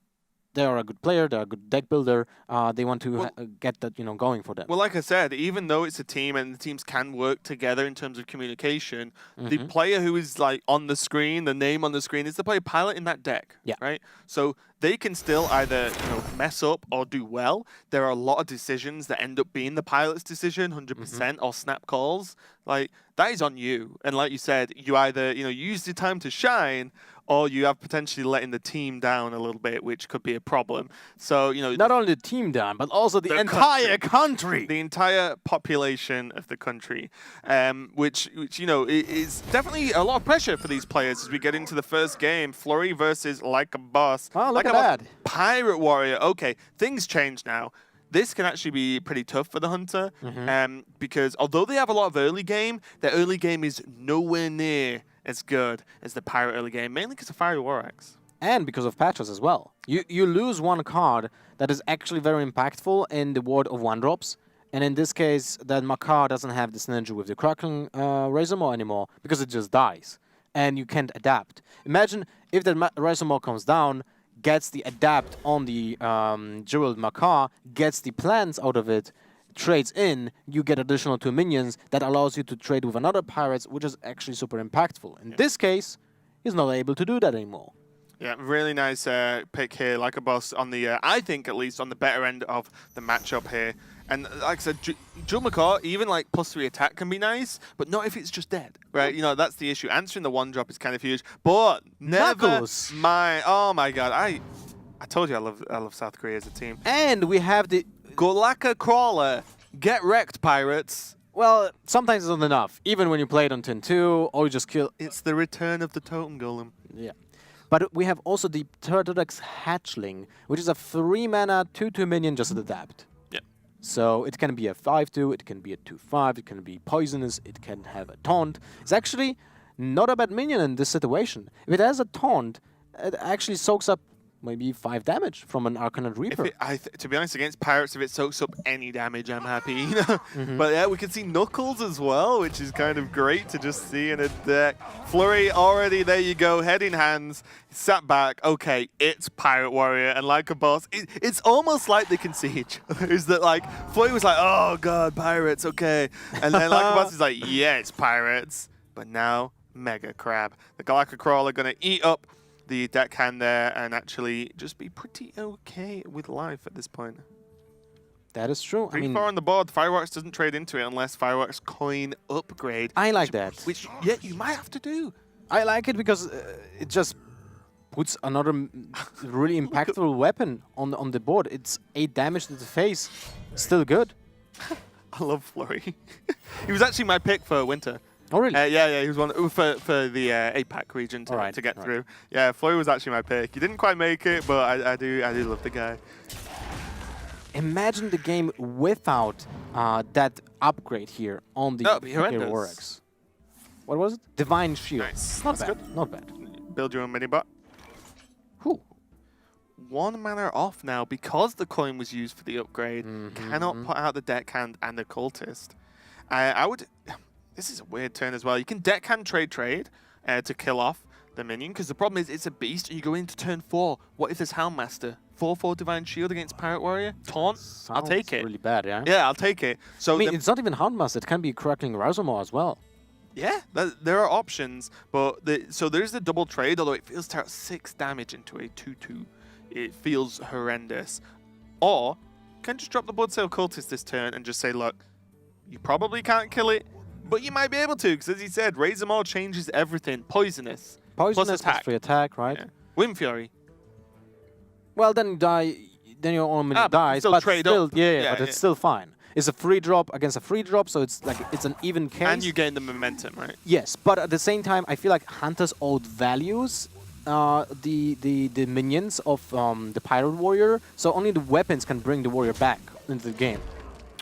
S2: they are a good player, they're a good deck builder. They want to get that, going for them.
S1: Well, like I said, even though it's a team and the teams can work together in terms of communication, the player who is like on the screen, the name on the screen, is the player piloting that deck.
S2: Yeah.
S1: Right. So they can still either mess up or do well. There are a lot of decisions that end up being the pilot's decision, 100%, or snap calls. Like that is on you. And like you said, you either use the time to shine, or you have potentially letting the team down a little bit, which could be a problem. So,
S2: not only the team down, but also the entire country.
S1: The entire population of the country, which is definitely a lot of pressure for these players as we get into the first game. Flurry versus Like a Boss.
S2: Oh, look
S1: like
S2: at that.
S1: Pirate Warrior. Okay, things change now. This can actually be pretty tough for the Hunter, because although they have a lot of early game, their early game is nowhere near as good as the Pirate early game, mainly because of Fiery War Axe.
S2: And because of patches as well. You lose one card that is actually very impactful in the Ward of 1-drops, and in this case, that Makar doesn't have the synergy with the Kraken Razormaw anymore, because it just dies, and you can't adapt. Imagine if that Razormaw comes down, gets the adapt on the Jeweled Makar, gets the plants out of it, trades in, you get additional 2 minions that allows you to trade with another pirates, which is actually super impactful. In this case, he's not able to do that anymore.
S1: Yeah, really nice pick here, Like a Boss on the, I think at least, on the better end of the matchup here. And like I said, Jewel Makar, even like +3 attack can be nice, but not if it's just dead, right? That's the issue. Answering the 1-drop is kind of huge, but never mind. Oh my god, I told you I love South Korea as a team.
S2: And we have the
S1: Golaka Crawler. Get wrecked, pirates.
S2: Well, sometimes it's not enough. Even when you play it on turn 2, or you just kill...
S1: It's the return of the Totem Golem.
S2: Yeah. But we have also the Turtledex Hatchling, which is a 3-mana 2/2 minion just at adapt.
S1: Yeah.
S2: So it can be a 5/2, it can be a 2/5, it can be poisonous, it can have a taunt. It's actually not a bad minion in this situation. If it has a taunt, it actually soaks up maybe 5 damage from an Arcanine Reaper.
S1: To be honest, against pirates, if it soaks up any damage, I'm happy. But yeah, we can see Knuckles as well, which is kind of great to just see in a deck. Flurry already, there you go, head in hands, sat back. Okay, it's Pirate Warrior, and Like a Boss, it's almost like they can see each other. Is that like Flurry was like, oh god, pirates, okay, and then Like a Boss is like, yeah, it's pirates, but now Mega Crab. The Galactic Crawler gonna eat up the deckhand there and actually just be pretty okay with life at this point.
S2: That is true.
S1: Pretty far on the board. Fireworks doesn't trade into it unless Fireworks coin upgrade.
S2: I like that.
S1: Which you might have to do.
S2: I like it because it just puts another really impactful weapon on the board. It's 8 damage to the face. Still good.
S1: I love Flurry. He was actually my pick for winter.
S2: Oh, really?
S1: Yeah, he was one for the APAC region to get through. Yeah, Flurry was actually my pick. He didn't quite make it, but I do love the guy.
S2: Imagine the game without that upgrade here on the Hero Warx. What was it? Divine Shield.
S1: Nice.
S2: Not
S1: That's
S2: bad.
S1: good.
S2: Not bad.
S1: Build your own mini-bot.
S2: Whew.
S1: 1 mana off now because the coin was used for the upgrade. Cannot put out the deckhand and the cultist. I would... This is a weird turn as well. You can deckhand trade to kill off the minion, because the problem is it's a beast and you go into turn 4. What if there's Houndmaster? 4/4 Divine Shield against Pirate Warrior? Taunt? I'll take it.
S2: Really bad, yeah?
S1: Yeah, I'll take it. So
S2: I mean, it's not even Houndmaster. It can be Crackling Razormaw as well.
S1: yeah, there are options, but so there's the double trade, although it feels to 6 damage into a 2/2. It feels horrendous. Or, can just drop the Bloodsail Cultist this turn and just say, look, you probably can't kill it, but you might be able to, because as he said, Razormaw changes everything. Poisonous.
S2: Poisonous
S1: attack.
S2: +3 attack, right?
S1: Yeah. Wind Fury.
S2: Well, then you die. Then your own minion
S1: but you
S2: dies,
S1: still
S2: but
S1: trade
S2: still,
S1: up.
S2: yeah, but it's still fine. It's a free drop against a free drop, so it's like it's an even case.
S1: And you gain the momentum, right?
S2: Yes, but at the same time, I feel like Hunters outvalues the minions of the Pirate Warrior, so only the weapons can bring the warrior back into the game.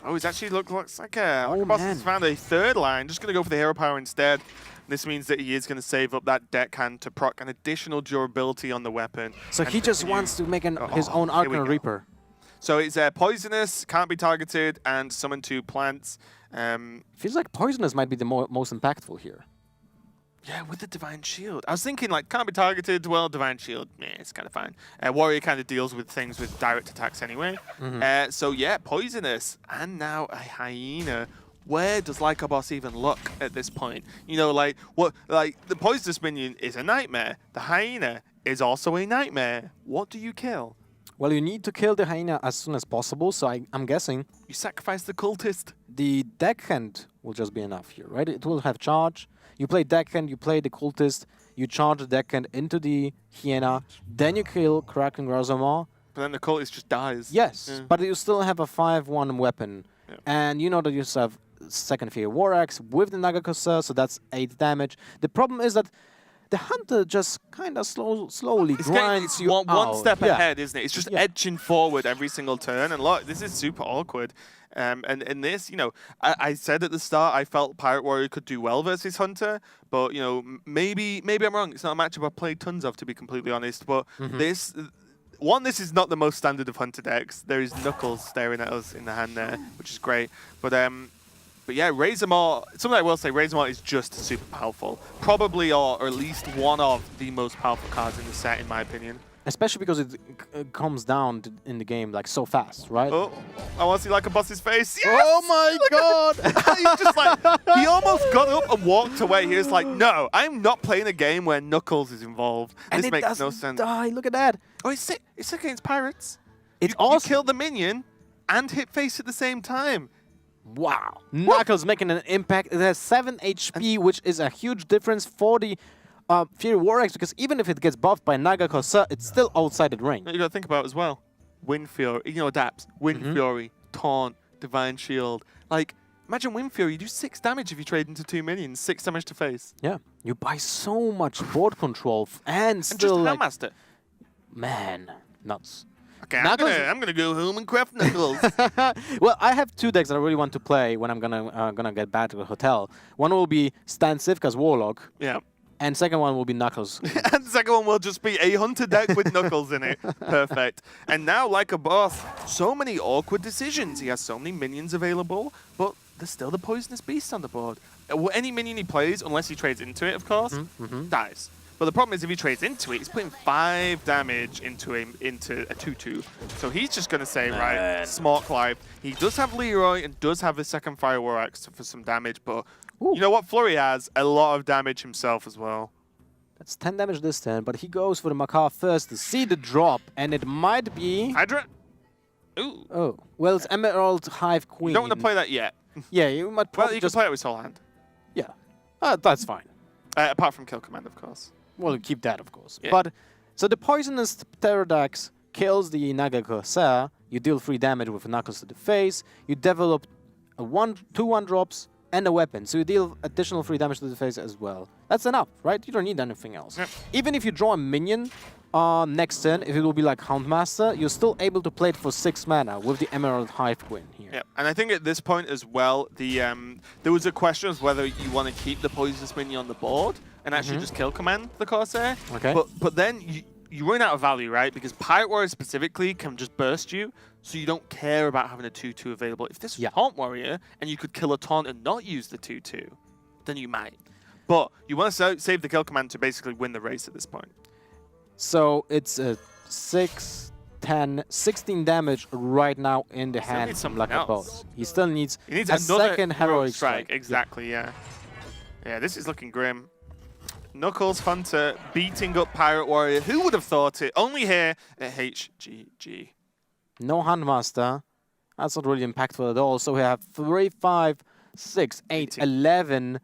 S1: Oh, he's actually looks like a
S2: Oh,
S1: boss
S2: man.
S1: has found a third line. Just going to go for the hero power instead. This means that he is going to save up that deckhand to proc an additional durability on the weapon.
S2: So
S1: and
S2: he just
S1: continue.
S2: wants to make his
S1: Oh,
S2: own
S1: here we
S2: Arcane
S1: go.
S2: Reaper.
S1: So it's poisonous, can't be targeted, and summon 2 plants.
S2: Feels like Poisonous might be the most impactful here.
S1: Yeah, with the Divine Shield. I was thinking, like, can't be targeted. Well, Divine Shield, it's kind of fine. Warrior kind of deals with things with direct attacks anyway. So, yeah, Poisonous. And now a Hyena. Where does Lycobos even look at this point? You know, like, the Poisonous minion is a nightmare. The Hyena is also a nightmare. What do you kill?
S2: Well, you need to kill the Hyena as soon as possible, so I'm guessing
S1: You sacrifice the Cultist.
S2: the deckhand will just be enough here, right? It will have charge. You play deckhand, you play the cultist, you charge the deckhand into the Hyena, then you kill Crackling Razormaw.
S1: But then the Cultist just dies.
S2: Yes,
S1: Yeah.
S2: but you still have a 5/1 weapon.
S1: Yeah.
S2: And you know that you still have second Fear War Axe with the Nagakosa, so that's 8 damage. The problem is that the Hunter just kind of slowly
S1: It's
S2: grinds you
S1: one
S2: out.
S1: step
S2: Yeah.
S1: ahead, isn't it? It's just
S2: Yeah.
S1: edging forward every single turn. And look, this is super awkward. And in this, you know, I said at the start I felt Pirate Warrior could do well versus Hunter, but you know, maybe I'm wrong. It's not a matchup I've played tons of, to be completely honest. But this is not the most standard of Hunter decks. There is Knuckles staring at us in the hand there, which is great. But yeah, Razormaw, something I will say, Razormaw is just super powerful. Probably, or at least one of the most powerful cards in the set, in my opinion.
S2: Especially because it comes down in the game like so fast, right?
S1: Oh, I want to see like a boss's face. Yes!
S2: Oh my god!
S1: He's just like, he almost got up and walked away. He was like, no, I'm not playing a game where Knuckles is involved.
S2: And
S1: This
S2: it
S1: makes
S2: doesn't
S1: no sense.
S2: die. Look at that.
S1: Oh, it's against pirates.
S2: It's
S1: You
S2: awesome.
S1: kill the minion and hit face at the same time.
S2: Wow. Knuckles making an impact. It has 7 HP, which is a huge difference for the Fury War Axe, because even if it gets buffed by Nagakosa, it's still outside the range.
S1: You got to think about it as well. Wind Fury, you know, adapts. Wind Fury, Taunt, Divine Shield. Like, imagine Wind Fury, you do 6 damage if you trade into 2 minions, 6 damage to face.
S2: Yeah. You buy so much board control and
S1: And
S2: still
S1: just
S2: like,
S1: Handmaster.
S2: man, nuts.
S1: Okay,
S2: Knuckles-
S1: I'm gonna go home and craft Knuckles.
S2: Well, I have 2 decks that I really want to play when I'm gonna get back to the hotel. One will be Stan Sivka's Warlock,
S1: Yeah.
S2: and second one will be Knuckles.
S1: And the second one will just be a Hunter deck with Knuckles in it. Perfect. And now, like a boss, so many awkward decisions. He has so many minions available, but there's still the Poisonous Beast on the board. Any minion he plays, unless he trades into it, of course, dies. But the problem is if he trades into it, he's putting 5 damage into a 2/2. So he's just going to say, right, Smart Life. He does have Leroy and does have a second Fire War Axe for some damage, but you know what? Flurry has a lot of damage himself as well.
S2: That's 10 damage this turn, but he goes for the Macaw first to see the drop, and it might be...
S1: Hydra? Ooh.
S2: Oh, well, it's Emerald Hive Queen.
S1: You don't want to play that yet.
S2: Yeah, you might
S1: Well,
S2: probably
S1: you can
S2: just...
S1: play it with Soul Hand.
S2: Yeah, that's fine.
S1: Apart from Kill Command, of course.
S2: Well, keep that, of course.
S1: Yeah.
S2: But, so the Poisonous Pterodax kills the Nagakosa, you deal 3 damage with Knuckles to the face, you develop 2 1-drops, and a weapon, so you deal additional 3 damage to the face as well. That's enough, right? You don't need anything else.
S1: Yep.
S2: Even if you draw a minion next turn, if it will be like Houndmaster, you're still able to play it for 6 mana with the Emerald Hive Queen here.
S1: Yeah, and I think at this point as well, there was a question of whether you want to keep the Poisonous minion on the board and actually just kill command the Corsair.
S2: Okay.
S1: But then you run out of value, right? Because Pirate Warrior specifically can just burst you, so you don't care about having a 2/2 available. If this was Taunt Warrior and you could kill a Taunt and not use the 2/2, then you might. But you want to save the kill command to basically win the race at this point.
S2: So it's a 6, 10, 16 damage right now in the hand
S1: needs
S2: from
S1: something
S2: Lucky
S1: else.
S2: Boss. He still needs,
S1: He needs
S2: a
S1: another
S2: second heroic strike.
S1: Exactly, yeah. Yeah, this is looking grim. Knuckles Hunter beating up Pirate Warrior. Who would have thought it? Only here at HGG.
S2: No Handmaster. That's not really impactful at all. So we have 3, 5, 6, 8, 11.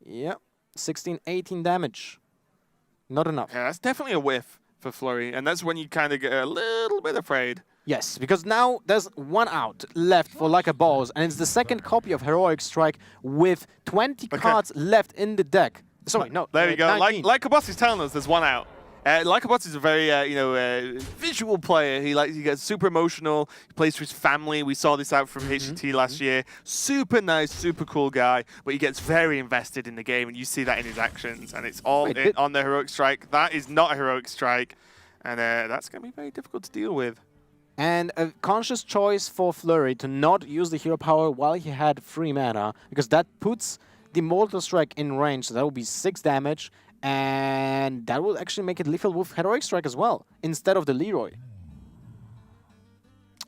S2: Yep. 16, 18 damage. Not enough.
S1: Yeah, that's definitely a whiff for Flurry, and that's when you kind of get a little bit afraid.
S2: Yes, because now there's one out left for Like a Boss, and it's the second copy of Heroic Strike with 20 cards left in the deck. Sorry, no.
S1: There we go.
S2: 19.
S1: Like a Boss is telling us there's one out. Like a Boss is a very, visual player. He gets super emotional. He plays for his family. We saw this out from HGT last year. Super nice, super cool guy, but he gets very invested in the game, and you see that in his actions. And it's all on the Heroic Strike. That is not a Heroic Strike, and that's going to be very difficult to deal with.
S2: And a conscious choice for Flurry to not use the hero power while he had free mana, because that puts the Mortal Strike in range, so that will be 6 damage, and that will actually make it lethal with Heroic Strike as well, instead of the Leroy.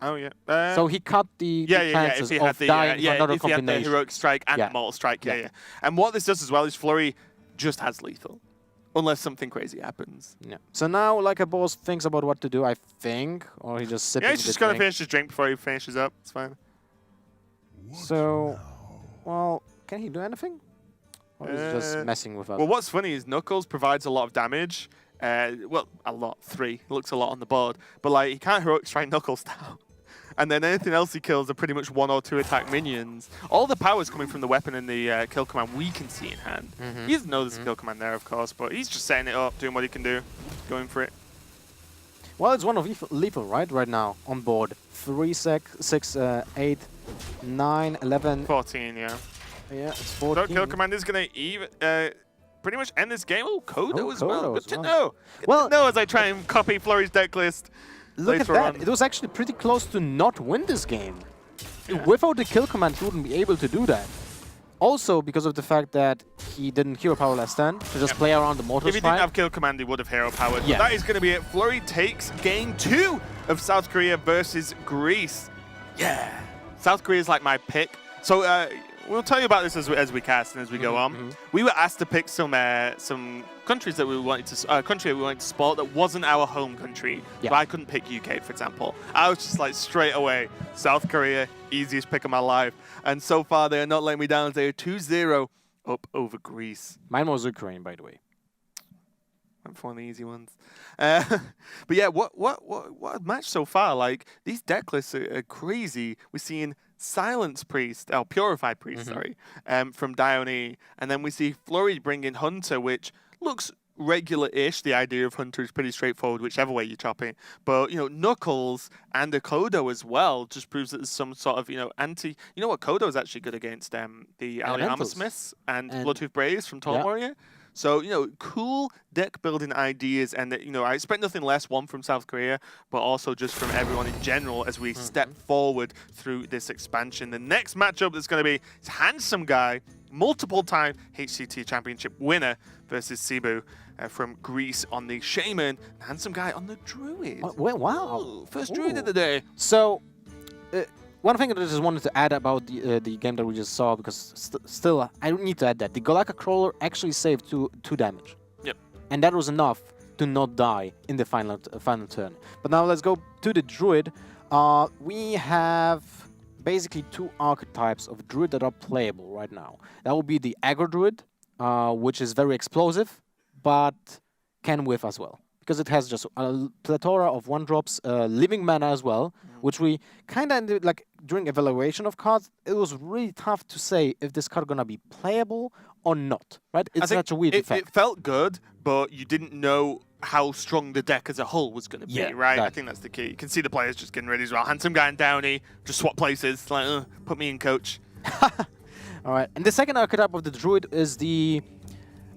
S1: Oh, yeah.
S2: So he cut the chances of dying for another
S1: if he had the
S2: combination.
S1: Heroic Strike and the Mortal Strike, yeah. And what this does as well is Flurry just has lethal, unless something crazy happens.
S2: Yeah. So now, Like a Boss thinks about what to do, I think, or he just sipping.
S1: Yeah, he's just going to finish his drink before he finishes up. It's fine.
S2: So, well, can he do anything? Or is he just messing with us?
S1: Well, what's funny is Knuckles provides a lot of damage. Well, a lot. 3. It looks a lot on the board. But, like, he can't Heroic Strike Knuckles down. And then anything else he kills are pretty much 1 or 2 attack minions. All the power is coming from the weapon and the kill command we can see in hand. He doesn't know there's a kill command there, of course, but he's just setting it up, doing what he can do, going for it.
S2: Well, it's one of lethal, right now, on board. 3, 6, 8, 9, 11.
S1: 14, yeah.
S2: Yeah, it's 14.
S1: So kill command is going to pretty much end this game. Oh, Kodo as well. Good to know. Good to know as I try and copy Flurry's deck list.
S2: Look at that. It was actually pretty close to not win this game. Without the kill command, he wouldn't be able to do that. Also, because of the fact that he didn't hero power last turn, to just play around the Mortal
S1: If he didn't have kill command, he would have hero powered.
S2: Yeah.
S1: But that is going to be it. Flurry takes game 2 of South Korea versus Greece. Yeah. South Korea is like my pick. So we'll tell you about this as we cast and as we go on. We were asked to pick some countries that we wanted to country we wanted to support that wasn't our home country.
S2: Yeah.
S1: But I couldn't pick UK, for example. I was just like straight away South Korea, easiest pick of my life. And so far they are not letting me down. They are 2-0 up over Greece.
S2: Mine was Ukraine, by the way.
S1: I'm for one of the easy ones. But yeah, what a match so far. Like, these deck lists are crazy. We're seeing Silence Priest, Purified Priest, sorry, from Dione. And then we see Flurry bring in Hunter, which looks regular-ish. The idea of Hunter is pretty straightforward, whichever way you chop it. But, Knuckles and the Kodo as well just proves that there's some sort of, anti... You know what? Kodo is actually good against the Aliyama Smiths and Bloodtooth Braves from Tall Warrior. So, cool deck building ideas, and I expect nothing less, one from South Korea, but also just from everyone in general as we step forward through this expansion. The next matchup that's going to be is Handsome Guy, multiple-time HCT Championship winner versus Cebu from Greece on the Shaman, Handsome Guy on the Druid.
S2: Wow.
S1: Ooh, first Druid of the day.
S2: So, one thing that I just wanted to add about the game that we just saw, because still, I need to add that. The Galaka Crawler actually saved 2 damage.
S1: Yep.
S2: And that was enough to not die in the final turn. But now let's go to the Druid. We have basically 2 archetypes of Druid that are playable right now. That will be the Aggro Druid, which is very explosive, but can whiff as well, because it has just a plethora of 1-drops, living mana as well, which we kind of like during evaluation of cards. It was really tough to say if this card gonna be playable or not. Right? It's such a weird effect.
S1: It felt good, but you didn't know how strong the deck as a whole was going to be, right? Exactly. I think that's the key. You can see the players just getting ready as well. Handsome Guy and Downey just swap places. Like, put me in, coach.
S2: All right. And the second archetype of the Druid is the,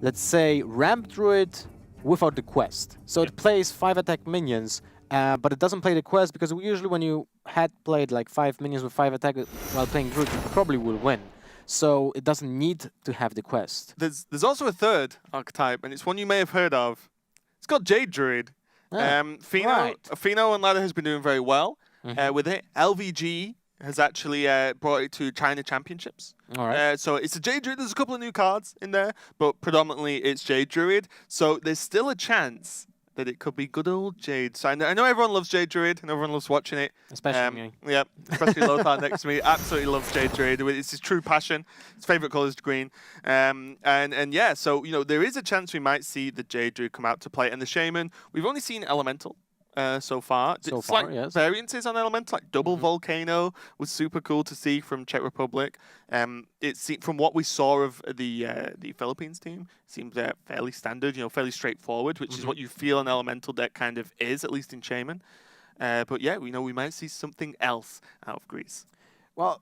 S2: let's say, Ramp Druid without the quest. So it plays 5 attack minions, but it doesn't play the quest, because usually when you had played like 5 minions with 5 attack while playing Druid, you probably will win. so it doesn't need to have the quest.
S1: There's also a third archetype, and it's one you may have heard of. It's called Jade Druid. Fino and Ladder has been doing very well with it. LVG has actually brought it to China Championships.
S2: All right.
S1: So it's a Jade Druid. There's a couple of new cards in there, but predominantly it's Jade Druid. So there's still a chance that it could be good old Jade. So I know everyone loves Jade Druid and everyone loves watching it.
S2: Especially me.
S1: Yeah, especially Lothar next to me. Absolutely loves Jade Druid. It's his true passion. His favourite colour is green. And yeah, so, there is a chance we might see the Jade Druid come out to play. And the Shaman, we've only seen Elemental. So far,
S2: Yes.
S1: Variances on Elemental, like double Volcano was super cool to see from Czech Republic. From what we saw of the Philippines team, seems fairly standard, fairly straightforward, which is what you feel an Elemental deck kind of is, at least in Shaman. But yeah, we might see something else out of Greece.
S2: Well,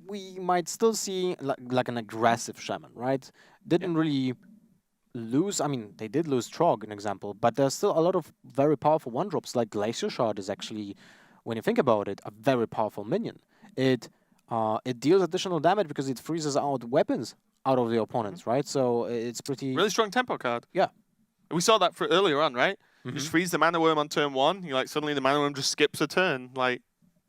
S2: we might still see like an aggressive Shaman, right? Didn't really lose. I mean, they did lose Trog, an example, but there's still a lot of very powerful one drops. Like Glacier Shard is actually, when you think about it, a very powerful minion. It deals additional damage because it freezes out weapons out of the opponents, right? So it's pretty
S1: Really strong tempo card.
S2: Yeah.
S1: We saw that for earlier on, right? You just freeze the Mana Worm on turn 1. You suddenly the Mana Worm just skips a turn.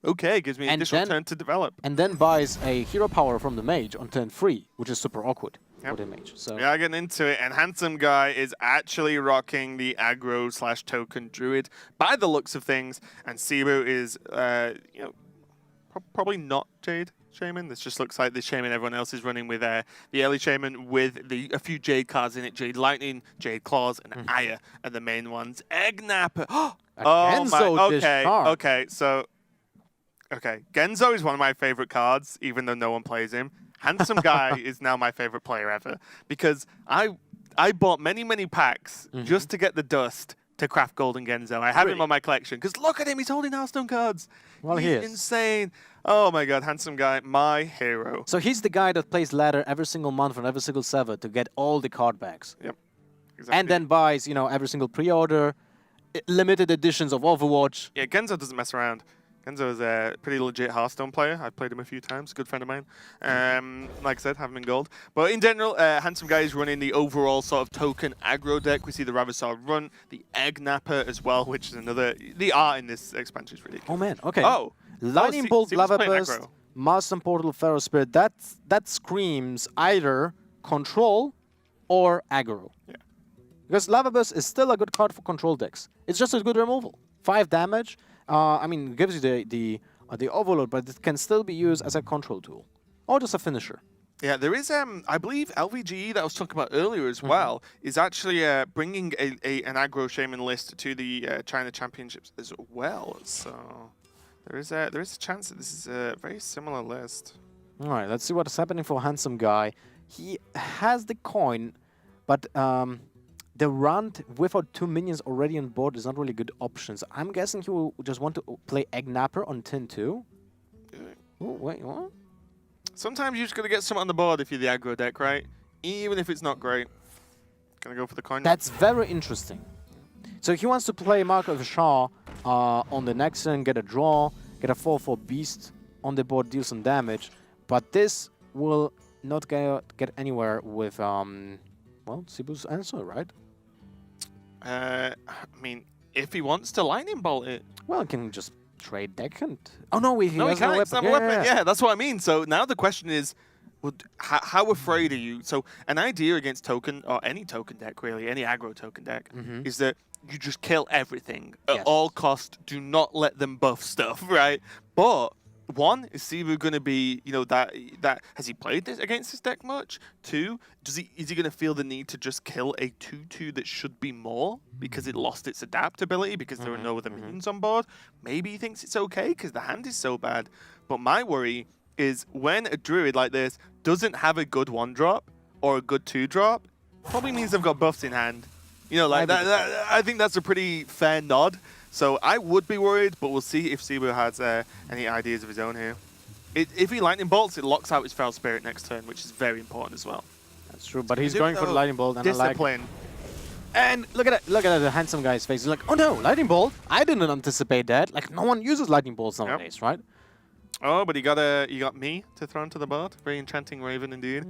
S1: Okay, gives me an additional turn to develop.
S2: And then buys a hero power from the mage on turn 3, which is super awkward for the mage. So
S1: we are getting into it, and Handsome Guy is actually rocking the aggro/token druid by the looks of things, and Cebu is, probably not Jade Shaman. This just looks like the Shaman everyone else is running with the early Shaman with a few Jade cards in it. Jade Lightning, Jade Claws, and Aya are the main ones. Eggnapper. Oh my. Okay. So. Okay, Genzo is one of my favorite cards, even though no one plays him. Handsome Guy is now my favorite player ever because I bought many packs just to get the dust to craft Golden Genzo. I have him on my collection because look at him, he's holding Hearthstone cards.
S2: Well,
S1: he's insane. Oh my god, Handsome Guy, my hero.
S2: So he's the guy that plays ladder every single month on every single server to get all the card backs.
S1: Yep, exactly.
S2: And then buys, every single pre-order, limited editions of Overwatch.
S1: Yeah, Genzo doesn't mess around. Genzo is a pretty legit Hearthstone player. I've played him a few times. Good friend of mine. Like I said, have him in gold. But in general, Handsome Guy is running the overall sort of token aggro deck. We see the Ravasar run, the Eggnapper as well, which is another... The art in this expansion is ridiculous.
S2: Oh, man. Okay.
S1: Oh.
S2: Lightning Bolt, Lava Burst, Master Portal, Pharaoh Spirit. That screams either control or aggro.
S1: Yeah.
S2: Because Lava Burst is still a good card for control decks. It's just a good removal. 5 damage. It gives you the overload, but it can still be used as a control tool or just a finisher.
S1: Yeah, there is, I believe LVGE that I was talking about earlier as well is actually bringing an aggro Shaman list to the China Championships as well. So there is a chance that this is a very similar list.
S2: All right, let's see what is happening for Handsome Guy. He has the coin, but the run without 2 minions already on board is not really good options. I'm guessing he will just want to play Eggnapper on turn 2. Oh, wait, what?
S1: Sometimes you just got to get something on the board if you're the aggro deck, right? Even if it's not great. Gonna go for the coin.
S2: That's very interesting. So he wants to play Mark of Shaw on the next turn, get a draw, get a 4/4 beast on the board, deal some damage. But this will not get anywhere with, Cebu's answer, right?
S1: If he wants to lightning bolt it.
S2: Well, he can just trade deck and... Oh, no, he
S1: can't.
S2: has no weapon.
S1: Yeah, that's what I mean. So now the question is, how afraid are you? So an idea against token, or any token deck really, any aggro token deck, is that you just kill everything at all cost. Do not let them buff stuff, right? But one, is Cebu going to be, that has he played this against this deck much? 2, is he going to feel the need to just kill a 2/2 that should be more because it lost its adaptability because there are no other minions on board? Maybe he thinks it's okay because the hand is so bad. But my worry is when a druid like this doesn't have a good 1-drop or a good 2-drop, probably means they've got buffs in hand. I think that's a pretty fair nod. So I would be worried, but we'll see if Cebu has any ideas of his own here. If he lightning bolts, it locks out his Feral Spirit next turn, which is very important as well.
S2: That's true, but he's going for the lightning bolt, and
S1: discipline.
S2: And look at the Handsome Guy's face. He's like, oh no, lightning bolt! I didn't anticipate that. Like, no one uses lightning bolts nowadays, right?
S1: Oh, but you got me to throw into the board. Very enchanting Raven indeed.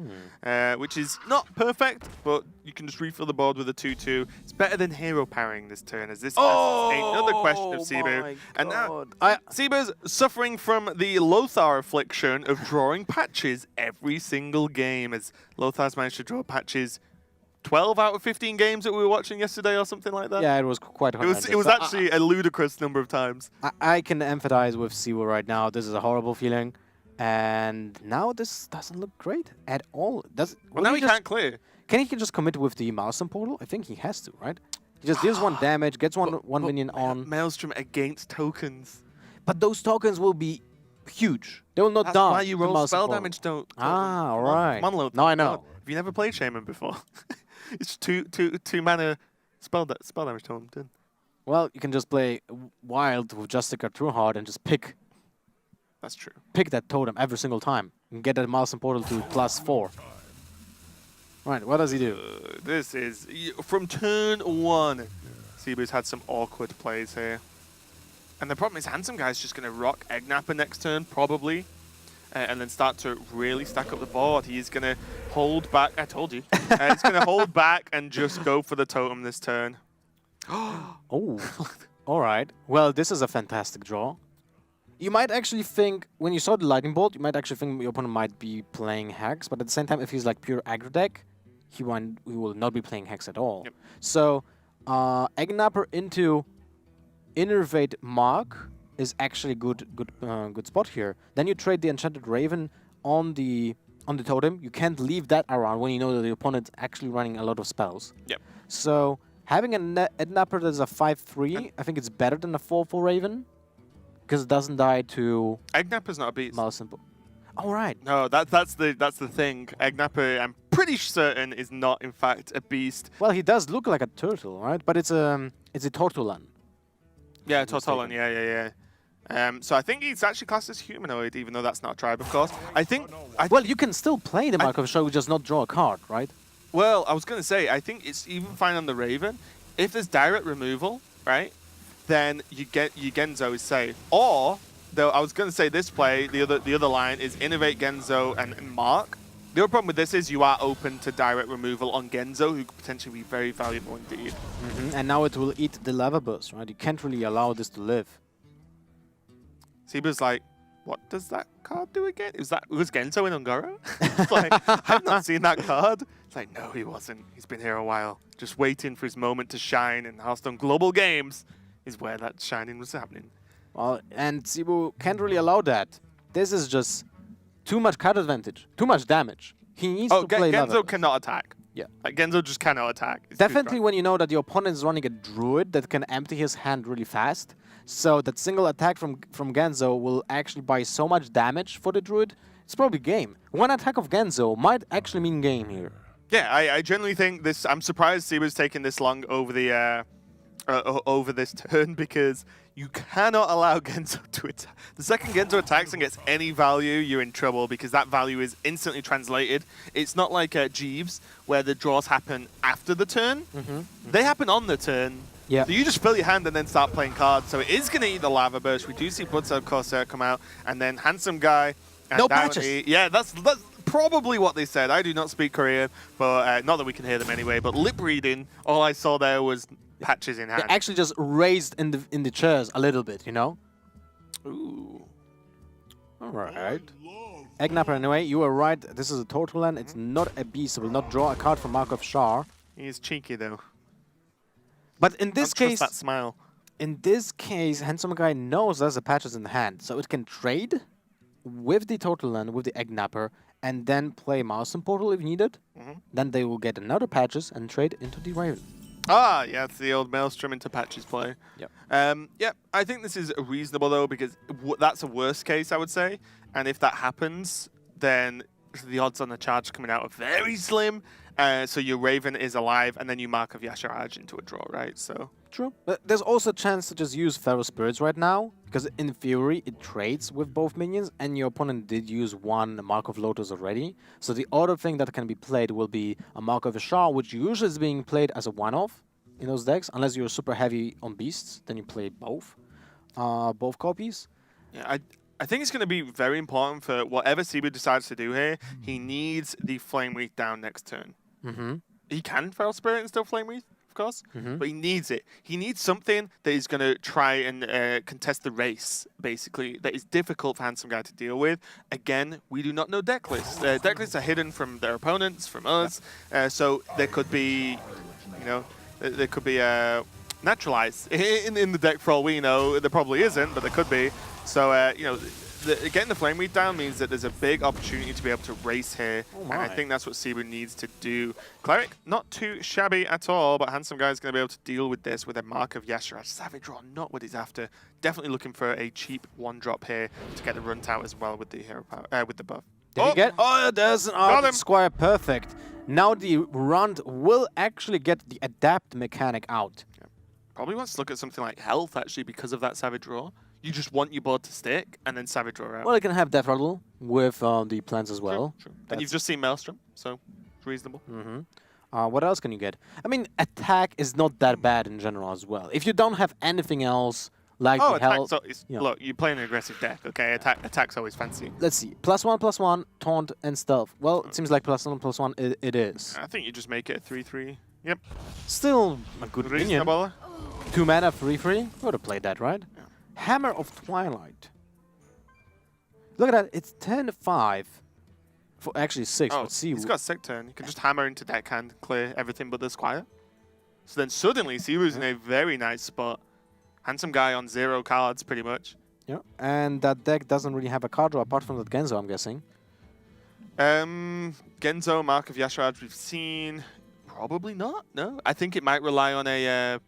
S1: Which is not perfect, but you can just refill the board with a 2/2. It's better than hero parrying this turn, as this asks another question of Cebu. And now Cebu's suffering from the Lothar affliction of drawing patches every single game, as Lothar's managed to draw patches 12 out of 15 games that we were watching yesterday or something like that.
S2: Yeah, it was quite horrendous.
S1: It was actually a ludicrous number of times.
S2: I can empathize with Siwo right now. This is a horrible feeling. And now this doesn't look great at all.
S1: Well, now he can't clear.
S2: Can he just commit with the Maelstrom portal? I think he has to, right? He just deals 1 damage, gets one minion on.
S1: Maelstrom against tokens.
S2: But those tokens will be huge. They will not die.
S1: That's why you
S2: the
S1: roll
S2: Maelstrom
S1: spell
S2: portal.
S1: damage, don't.
S2: Ah, all right.
S1: Monload.
S2: Now I know.
S1: Have you never played Shaman before? It's two mana spell damage to him. Done.
S2: Well, you can just play Wild with Justica Trueheart and just pick
S1: That's true.
S2: that totem every single time and get that Maelstrom portal to +4. Right, what does he do?
S1: This is from turn 1. Cebu's had some awkward plays here. And the problem is Handsome Guy's just going to rock Eggnapper next turn, probably. And then start to really stack up the board. He's going to hold back. I told you. He's going to hold back and just go for the totem this turn.
S2: Oh, all right. Well, this is a fantastic draw. You might actually think, when you saw the Lightning Bolt, you might actually think your opponent might be playing Hex, but at the same time, if he's like pure aggro deck, he will not be playing Hex at all.
S1: Yep.
S2: So, Eggnapper into Innervate Mark is actually good spot here. Then you trade the Enchanted Raven on the totem. You can't leave that around when you know that the opponent's actually running a lot of spells.
S1: Yep.
S2: So having an Eggnapper that's a 5/3, I think it's better than a 4/4 Raven because it doesn't die to
S1: Eggnapper's not a beast.
S2: Maelstrom. All right.
S1: No, that's the thing. Eggnapper, I'm pretty certain, is not in fact a beast.
S2: Well, he does look like a turtle, right? But it's a Tortolan.
S1: Yeah, Tortolan. Yeah. So I think he's actually classed as humanoid, even though that's not a tribe, of course.
S2: Well, you can still play the Mark of Show, just not draw a card, right?
S1: Well, I was going to say, I think it's even fine on the Raven. If there's direct removal, right, then you get your Genzo is safe. Or, though, I was going to say this play, the other line is Innovate Genzo and Mark. The other problem with this is you are open to direct removal on Genzo, who could potentially be very valuable indeed.
S2: And now it will eat the Lava Burst, right? You can't really allow this to live.
S1: Cebu's like, what does that card do again? Was Genzo in Ungaro? It's like, I've not seen that card. It's like, no, he wasn't. He's been here a while. Just waiting for his moment to shine, in Hearthstone Global Games is where that shining was happening.
S2: Well, and Cebu can't really allow that. This is just too much card advantage, too much damage. He needs to play Lava
S1: Genzo
S2: Burst.
S1: cannot attack.
S2: Yeah.
S1: Like, Genzo just cannot attack. It's too
S2: Definitely
S1: strong.
S2: when you know that your opponent is running a Druid that can empty his hand really fast. So that single attack from Genzo will actually buy so much damage for the Druid. It's probably game. One attack of Genzo might actually mean game here.
S1: Yeah, I generally think this. I'm surprised Cebu's taking this long over the over this turn, because you cannot allow Genzo to attack. The second Genzo attacks and gets any value, you're in trouble, because that value is instantly translated. It's not like Jeeves, where the draws happen after the turn. They happen on the turn.
S2: Yeah.
S1: So you just fill your hand and then start playing cards. So it is going to eat the Lava Burst. We do see Bloodsail Corsair come out, and then Handsome Guy. And
S2: No
S1: Downey.
S2: patches.
S1: Yeah, that's probably what they said. I do not speak Korean, but not that we can hear them anyway. But lip reading, all I saw there was patches in hand.
S2: They actually just raised in the chairs a little bit, you know?
S1: Ooh.
S2: All right. Eggnapper, anyway, you were right. This is a Tortolan. It's not a beast. It will not draw a card from Mark of Shar.
S1: He's cheeky though.
S2: But in this
S1: Don't
S2: case,
S1: trust that smile.
S2: Handsome Guy knows there's a patches in the hand, so it can trade with the Tortolan, with the Eggnapper, and then play Maelstrom Portal if needed. Then they will get another patches and trade into the Raven.
S1: Ah, yeah, it's the old Maelstrom into patches play.
S2: Yep.
S1: Yeah, I think this is reasonable though, because that's a worst case, I would say. And if that happens, then the odds on the charge coming out are very slim. So your Raven is alive, and then you Mark of Yasharaj into a draw, right? So
S2: True. But there's also a chance to just use Feral Spirits right now, because in theory it trades with both minions, and your opponent did use one Mark of Lotus already. So the other thing that can be played will be a Mark of Ashar, which usually is being played as a one-off in those decks, unless you're super heavy on beasts, then you play both copies.
S1: yeah, I think it's going to be very important for whatever Cebu decides to do here. He needs the Flame Wreath down next turn.
S2: Mm-hmm.
S1: He can Feral Spirit and still Flame Wreath, of course,
S2: Mm-hmm.
S1: but he needs it. He needs something that is going to try and contest the race, basically, that is difficult for Handsome Guy to deal with. Again, we do not know deck lists. Deck lists are hidden from their opponents, from us, so there could be, you know, there could be naturalized in the deck for all we know. There probably isn't, but there could be. So, you know, getting the Flame Wreath down means that there's a big opportunity to be able to race here.
S2: Oh
S1: And I
S2: my.
S1: think that's what Cebu needs to do. Cleric, not too shabby at all, but Handsome Guy is going to be able to deal with this with a Mark of Yashiraj. Savage Draw, not what he's after. Definitely looking for a cheap one-drop here to get the runt out as well with the hero power, with the buff.
S2: Did he get? Oh, there's an
S1: Got him.
S2: Ardent Squire. Perfect. Now the runt will actually get the adapt mechanic out.
S1: Probably wants to look at something like health, actually, because of that Savage Draw. You just want your board to stick, and then Savage Draw out.
S2: Well, it can have Death Rattle with the plants as well.
S1: True. And you've just seen Maelstrom, so it's reasonable.
S2: Mm-hmm. What else can you get? I mean, attack is not that bad in general as well. If you don't have anything else like
S1: Oh,
S2: the health,
S1: attack's look, you're playing an aggressive deck, okay? Attack's always fancy.
S2: let's see, +1/+1, taunt and stealth. Well, it seems like +1/+1 it is.
S1: I think you just make it a 3/3. Yep.
S2: Still a good minion.
S1: Reasonable.
S2: 2 mana, 3/3. Would have played that, right?
S1: Yeah.
S2: Hammer of Twilight. Look at that, it's 10-5. For actually 6.
S1: Oh,
S2: Let's see.
S1: he's got a sick turn. You can just hammer into deckhand, clear everything but the Squire. So then suddenly, Siru's in a very nice spot. Handsome Guy on 0 cards, pretty much.
S2: Yeah, and that deck doesn't really have a card draw apart from that Genzo, I'm guessing.
S1: Genzo, Mark of Yashiraj, we've seen. Probably not. No, I think it might rely on a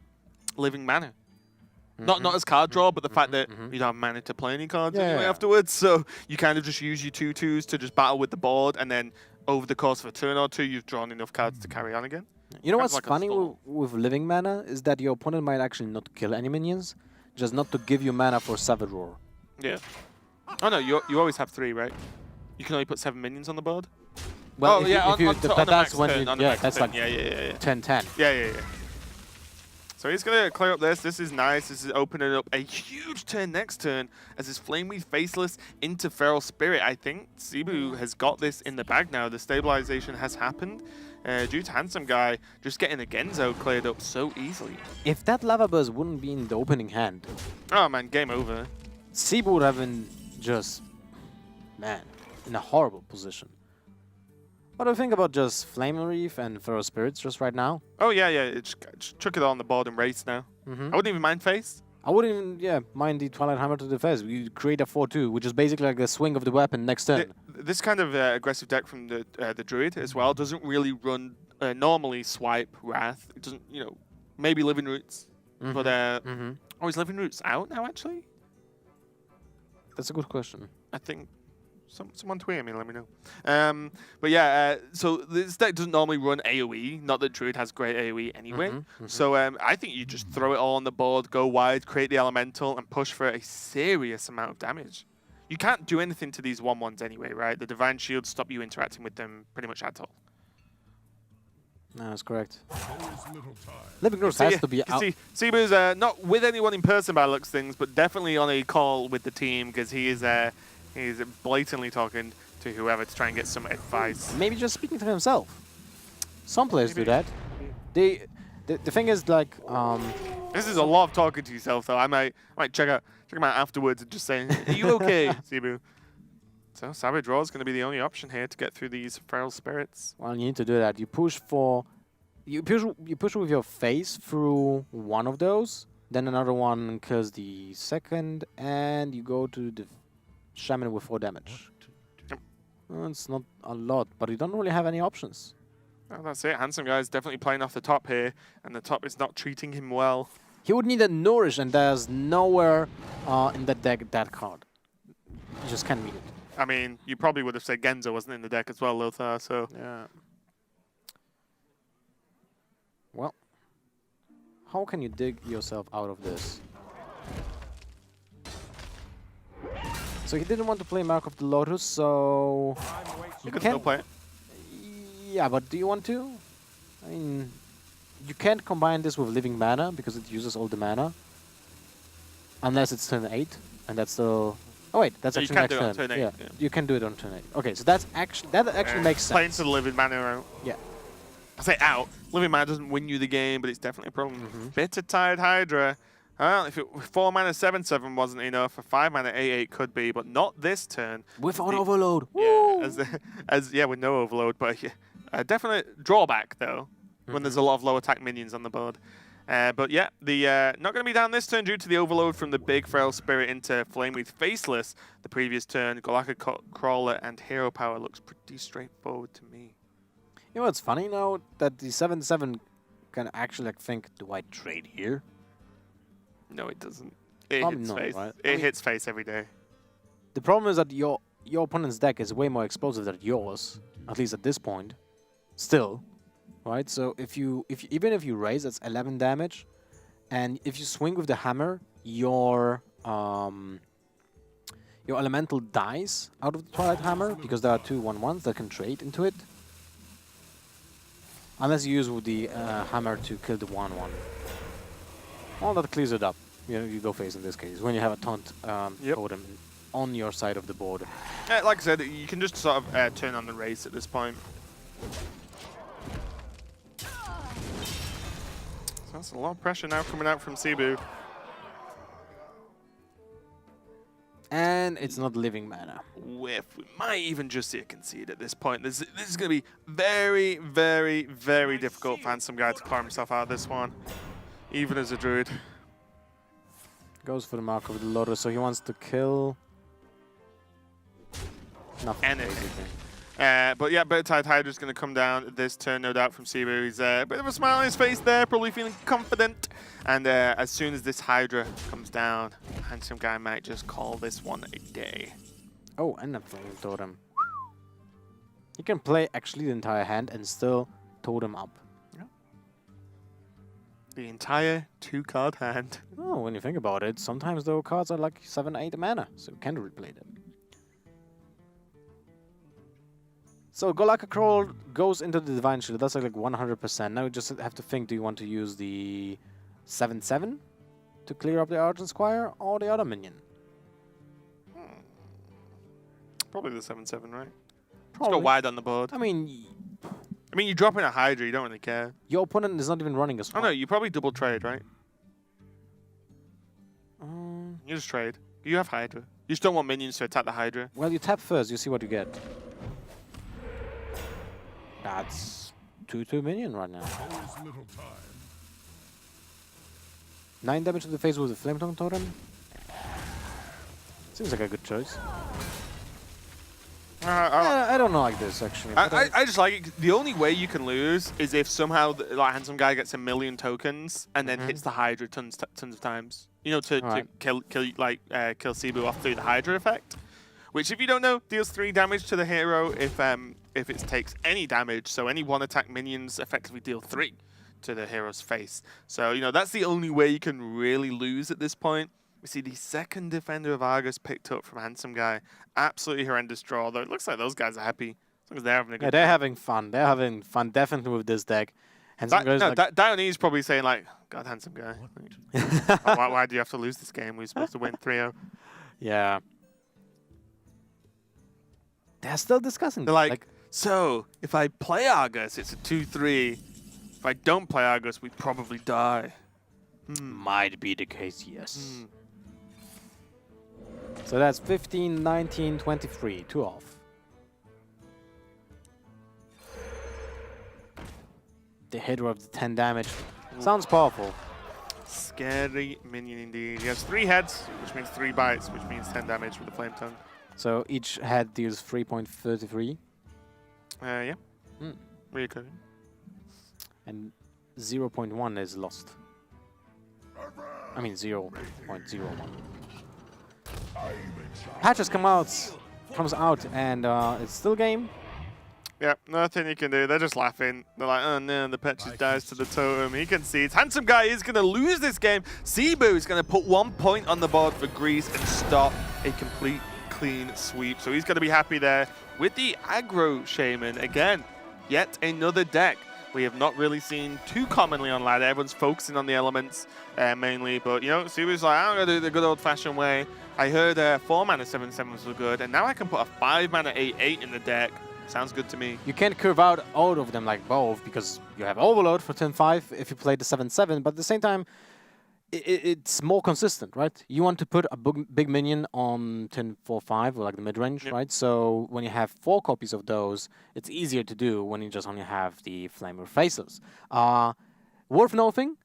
S1: living mana. Not as card draw, but the fact that you don't have mana to play any cards anyway afterwards. So you kind of just use your 2/2s to just battle with the board, and then over the course of a turn or two, you've drawn enough cards to carry on again.
S2: You know
S1: Kind
S2: what's
S1: of like a
S2: funny
S1: stall.
S2: with living mana is that your opponent might actually not kill any minions, just not to give you mana for Savage Roar.
S1: Yeah. Oh no, you always have 3, right? You can only put 7 minions on the board.
S2: Well,
S1: oh
S2: if
S1: yeah,
S2: you, if you,
S1: on
S2: th-
S1: the
S2: that's
S1: max
S2: when
S1: turn,
S2: you,
S1: on the
S2: yeah,
S1: max
S2: that's
S1: turn.
S2: like
S1: Yeah.
S2: 10-10.
S1: Yeah. So he's going to clear up this. This is nice. This is opening up a huge turn next turn as his Flame Wreath Faceless into Feral Spirit. I think Cebu has got this in the bag now. The stabilization has happened due to Handsome Guy just getting the Genzo cleared up so easily.
S2: If that Lava Burst wouldn't be in the opening hand,
S1: Oh man, game over.
S2: Cebu would have been just, man, in a horrible position. What do you think about just Flame Wreath and Feral Spirits just right now?
S1: Oh yeah, just chuck it on the board and race now. I wouldn't even mind face.
S2: I wouldn't even, mind the Twilight Hammer to the face. You create a 4/2, which is basically like the swing of the weapon next turn.
S1: This kind of aggressive deck from the Druid as well doesn't really run normally swipe Wrath. It doesn't, maybe Living Roots, but oh, is Living Roots out now actually?
S2: That's a good question.
S1: I think someone tweet me, let me know. But yeah, so this deck doesn't normally run AoE. Not that Druid has great AoE anyway. So I think you just throw it all on the board, go wide, create the elemental, and push for a serious amount of damage. You can't do anything to these 1/1s anyway, right? The Divine Shields stop you interacting with them pretty much at all.
S2: No, that's correct. Living Roots has to be out.
S1: Cebu's not with anyone in person by the looks of things, but definitely on a call with the team because he's blatantly talking to whoever to try and get some advice.
S2: Maybe just speaking to himself. Some players do
S1: Maybe.
S2: that. The thing is like
S1: This is a lot of talking to yourself, though. I might check him out afterwards and just say, "Are you okay, Cebu?" So Savage Draw is going to be the only option here to get through these Feral Spirits.
S2: well, you need to do that. You push with your face through one of those, then another one kills the second, and you go to the Shaman with 4 damage. Well, it's not a lot, but you don't really have any options.
S1: Well, that's it. Handsome Guy is definitely playing off the top here, and the top is not treating him well.
S2: He would need a Nourish, and there's nowhere in that deck that card. You just can't meet it.
S1: I mean, you probably would have said Genzo wasn't in the deck as well, Lothar, so...
S2: Yeah. Well, how can you dig yourself out of this? So he didn't want to play Mark of the Lotus, so...
S1: You can still play it.
S2: Yeah, but do you want to? I mean, you can't combine this with Living Mana because it uses all the mana. Unless it's turn 8, and that's still Oh wait, that's
S1: No, you
S2: actually
S1: can't
S2: next
S1: do it on
S2: turn.
S1: turn 8,
S2: Yeah.
S1: yeah.
S2: you can do it on turn 8. Okay, so that's actually makes sense.
S1: Playing to the living mana out.
S2: Yeah.
S1: I say out. Living mana doesn't win you the game, but it's definitely a problem.
S2: Mm-hmm.
S1: Bitter Tide Hydra. Well, if it 4 mana 7/7 wasn't enough, a 5 mana 8/8 could be, but not this turn.
S2: Without overload.
S1: Yeah, as with no overload, but yeah, definitely drawback though when there's a lot of low attack minions on the board. But yeah, the not going to be down this turn due to the overload from the big Frail Spirit into Flamewreath Faceless. The previous turn, Galactic Crawler and Hero Power looks pretty straightforward to me.
S2: You know what's funny now? That the 7/7 can actually like think, do I trade here?
S1: No, it doesn't. It
S2: Probably
S1: hits
S2: not,
S1: face.
S2: right?
S1: It hits face every day.
S2: The problem is that your opponent's deck is way more explosive than yours, at least at this point. Still, right? So even if you raise, that's 11 damage, and if you swing with the hammer, your elemental dies out of the Twilight Hammer because there are 2 1/1s that can trade into it. Unless you use with the hammer to kill the 1/1. Well, that clears it up. You go face in this case when you have a taunt totem on your side of the board.
S1: Like I said, you can just sort of turn on the race at this point. So that's a lot of pressure now coming out from Cebu.
S2: And it's not living mana.
S1: We might even just see a concede at this point. This is going to be very, very, very difficult for Handsome Guy to climb himself out of this one, even as a druid.
S2: Goes for the mark of the Lotus, so he wants to kill nothing.
S1: Anything.
S2: Basically.
S1: But yeah, Bitter Tide Hydra is going to come down this turn, no doubt, from Cebu. He's a bit of a smile on his face there, probably feeling confident. And as soon as this Hydra comes down, Handsome Guy might just call this one a day.
S2: Oh, and a Flame Totem. He can play actually the entire hand and still totem up.
S1: The entire 2-card hand.
S2: Oh, when you think about it, sometimes though cards are like 7, 8 mana, so you can replay them. So Galactic Crawl goes into the Divine Shield. That's like 100%. Now you just have to think: do you want to use the 7/7 to clear up the Argent Squire or the other minion?
S1: Probably the 7/7, right? Let's
S2: Probably.
S1: go wide on the board.
S2: I mean,
S1: You drop in a Hydra, you don't really care.
S2: your opponent is not even running a
S1: Oh
S2: swamp.
S1: no, you probably double trade, right? You just trade. You have Hydra. You just don't want minions to attack the Hydra.
S2: Well, you tap first. You see what you get. That's 2/2 minion right now. 9 damage to the face with the Flame Tongue Totem. Seems like a good choice. I don't know like this actually.
S1: I just like it. The only way you can lose is if somehow like Handsome Guy gets 1,000,000 tokens and then hits the Hydra tons of times. You know, to kill Cebu off through the Hydra effect. Which, if you don't know, deals 3 damage to the hero if it takes any damage. So any 1-attack minions effectively deal 3 to the hero's face. So, that's the only way you can really lose at this point. We see the second Defender of Argus picked up from Handsome Guy. Absolutely horrendous draw, though. It looks like those guys are happy. As long as they're having a good
S2: they're
S1: time.
S2: having fun. They're having fun definitely with this deck. Handsome Guy's like,
S1: Dionys probably saying, like, God, Handsome Guy. why do you have to lose this game? We're supposed to win 3-0.
S2: yeah. They're still discussing.
S1: They're like, so, if I play Argus, it's a 2-3. If I don't play Argus, we probably die.
S2: Might be the case, yes. So that's 15, 19, 23. 2 off. The hitter of the 10 damage. Sounds powerful.
S1: Scary minion indeed. He has 3 heads, which means 3 bites, which means 10 damage with the Flame Tongue.
S2: So each head deals 3.33.
S1: Yeah. Reoccurring.
S2: And 0.1 is lost. I mean 0.01. Patches comes out, and it's still game.
S1: Yeah, nothing you can do. They're just laughing. They're like, oh no, the Petrus dies to the totem. He concedes. Handsome Guy is going to lose this game. Cebu is going to put 1 point on the board for Greece and stop a complete clean sweep. So he's going to be happy there with the aggro shaman again. Yet another deck we have not really seen too commonly on ladder. Everyone's focusing on the elements mainly, but Sibu's like, I'm gonna do the good old-fashioned way. I heard 4 mana 7/7s were good, and now I can put a 5 mana 8/8 in the deck. Sounds good to me.
S2: You can't curve out of them like both because you have Overload for 10/5 if you play the 7/7, but at the same time, it's more consistent, right? You want to put a big minion on 10/4/5 or like the mid-range, right? So when you have 4 copies of those, it's easier to do when you just only have the Flamer Faceless. Worth noting,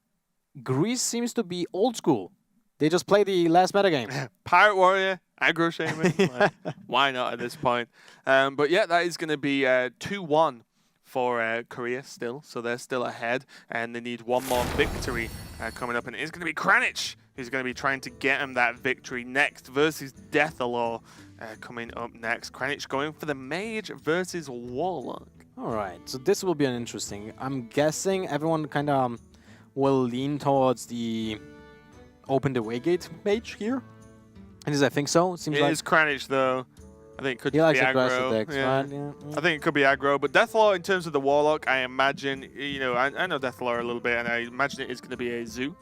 S2: Greece seems to be old school. They just play the last metagame.
S1: Pirate Warrior, aggro shaman. Like, why not at this point? But yeah, that is going to be 2-1 for Korea still. So they're still ahead, and they need one more victory coming up. And it's going to be Kranich who's going to be trying to get him that victory next versus Deathalore coming up next. Kranich going for the Mage versus Warlock.
S2: All right, so this will be an interesting. I'm guessing everyone kind of will lean towards the Open the Waygate Mage here. And I think so. It seems like
S1: is Kranich though. I think it could
S2: he
S1: be
S2: likes
S1: aggro.
S2: aggressive decks,
S1: Yeah.
S2: right? Yeah.
S1: I think it could be aggro, but Deathalore in terms of the Warlock, I imagine, I know Deathalore a little bit, and I imagine it is going to be a Zoo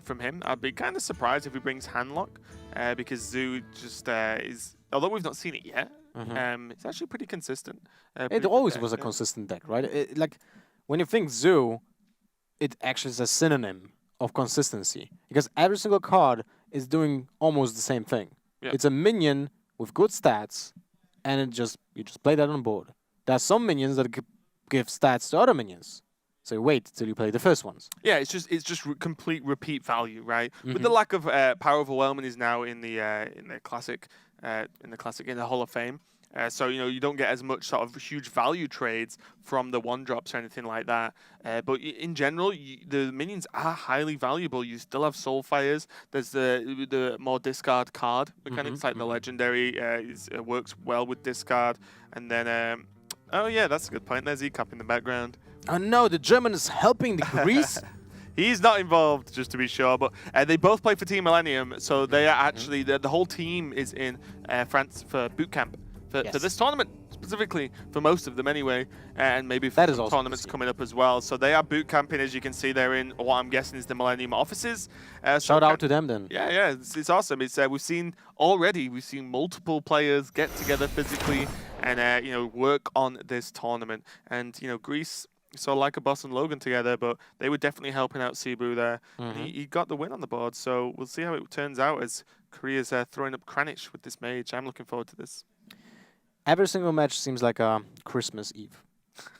S1: from him. I'd be kind of surprised if he brings Handlock, because Zoo just is, although we've not seen it yet, it's actually pretty consistent.
S2: It always was a consistent deck, right? Like, when you think Zoo, it actually is a synonym of consistency, because every single card is doing almost the same thing.
S1: Yeah.
S2: It's a minion with good stats, and you just play that on board. There are some minions that give stats to other minions, so you wait till you play the first ones.
S1: Yeah, it's just complete repeat value, right? With the lack of Power Overwhelming is now in the classic in the Hall of Fame. So you don't get as much sort of huge value trades from the 1-drops or anything like that. But in general, the minions are highly valuable. You still have Soulfires. There's the more discard card mechanics, like the legendary works well with discard. And then oh yeah, that's a good point. There's E-Cup in the background.
S2: Oh no, the German is helping the Greece.
S1: He's not involved, just to be sure, but they both play for Team Millennium, so they are actually the whole team is in France for boot camp. For this tournament, specifically, for most of them anyway, and maybe for some tournaments coming up as well. So they are boot camping, as you can see. They're in what I'm guessing is the Millennium offices.
S2: Shout out to them then.
S1: Yeah, it's awesome. It's we've seen multiple players get together physically and work on this tournament. And Greece saw like a Boss and Logan together, but they were definitely helping out Cebu there. He got the win on the board, so we'll see how it turns out as Korea's throwing up Kranich with this mage. I'm looking forward to this.
S2: Every single match seems like a Christmas Eve.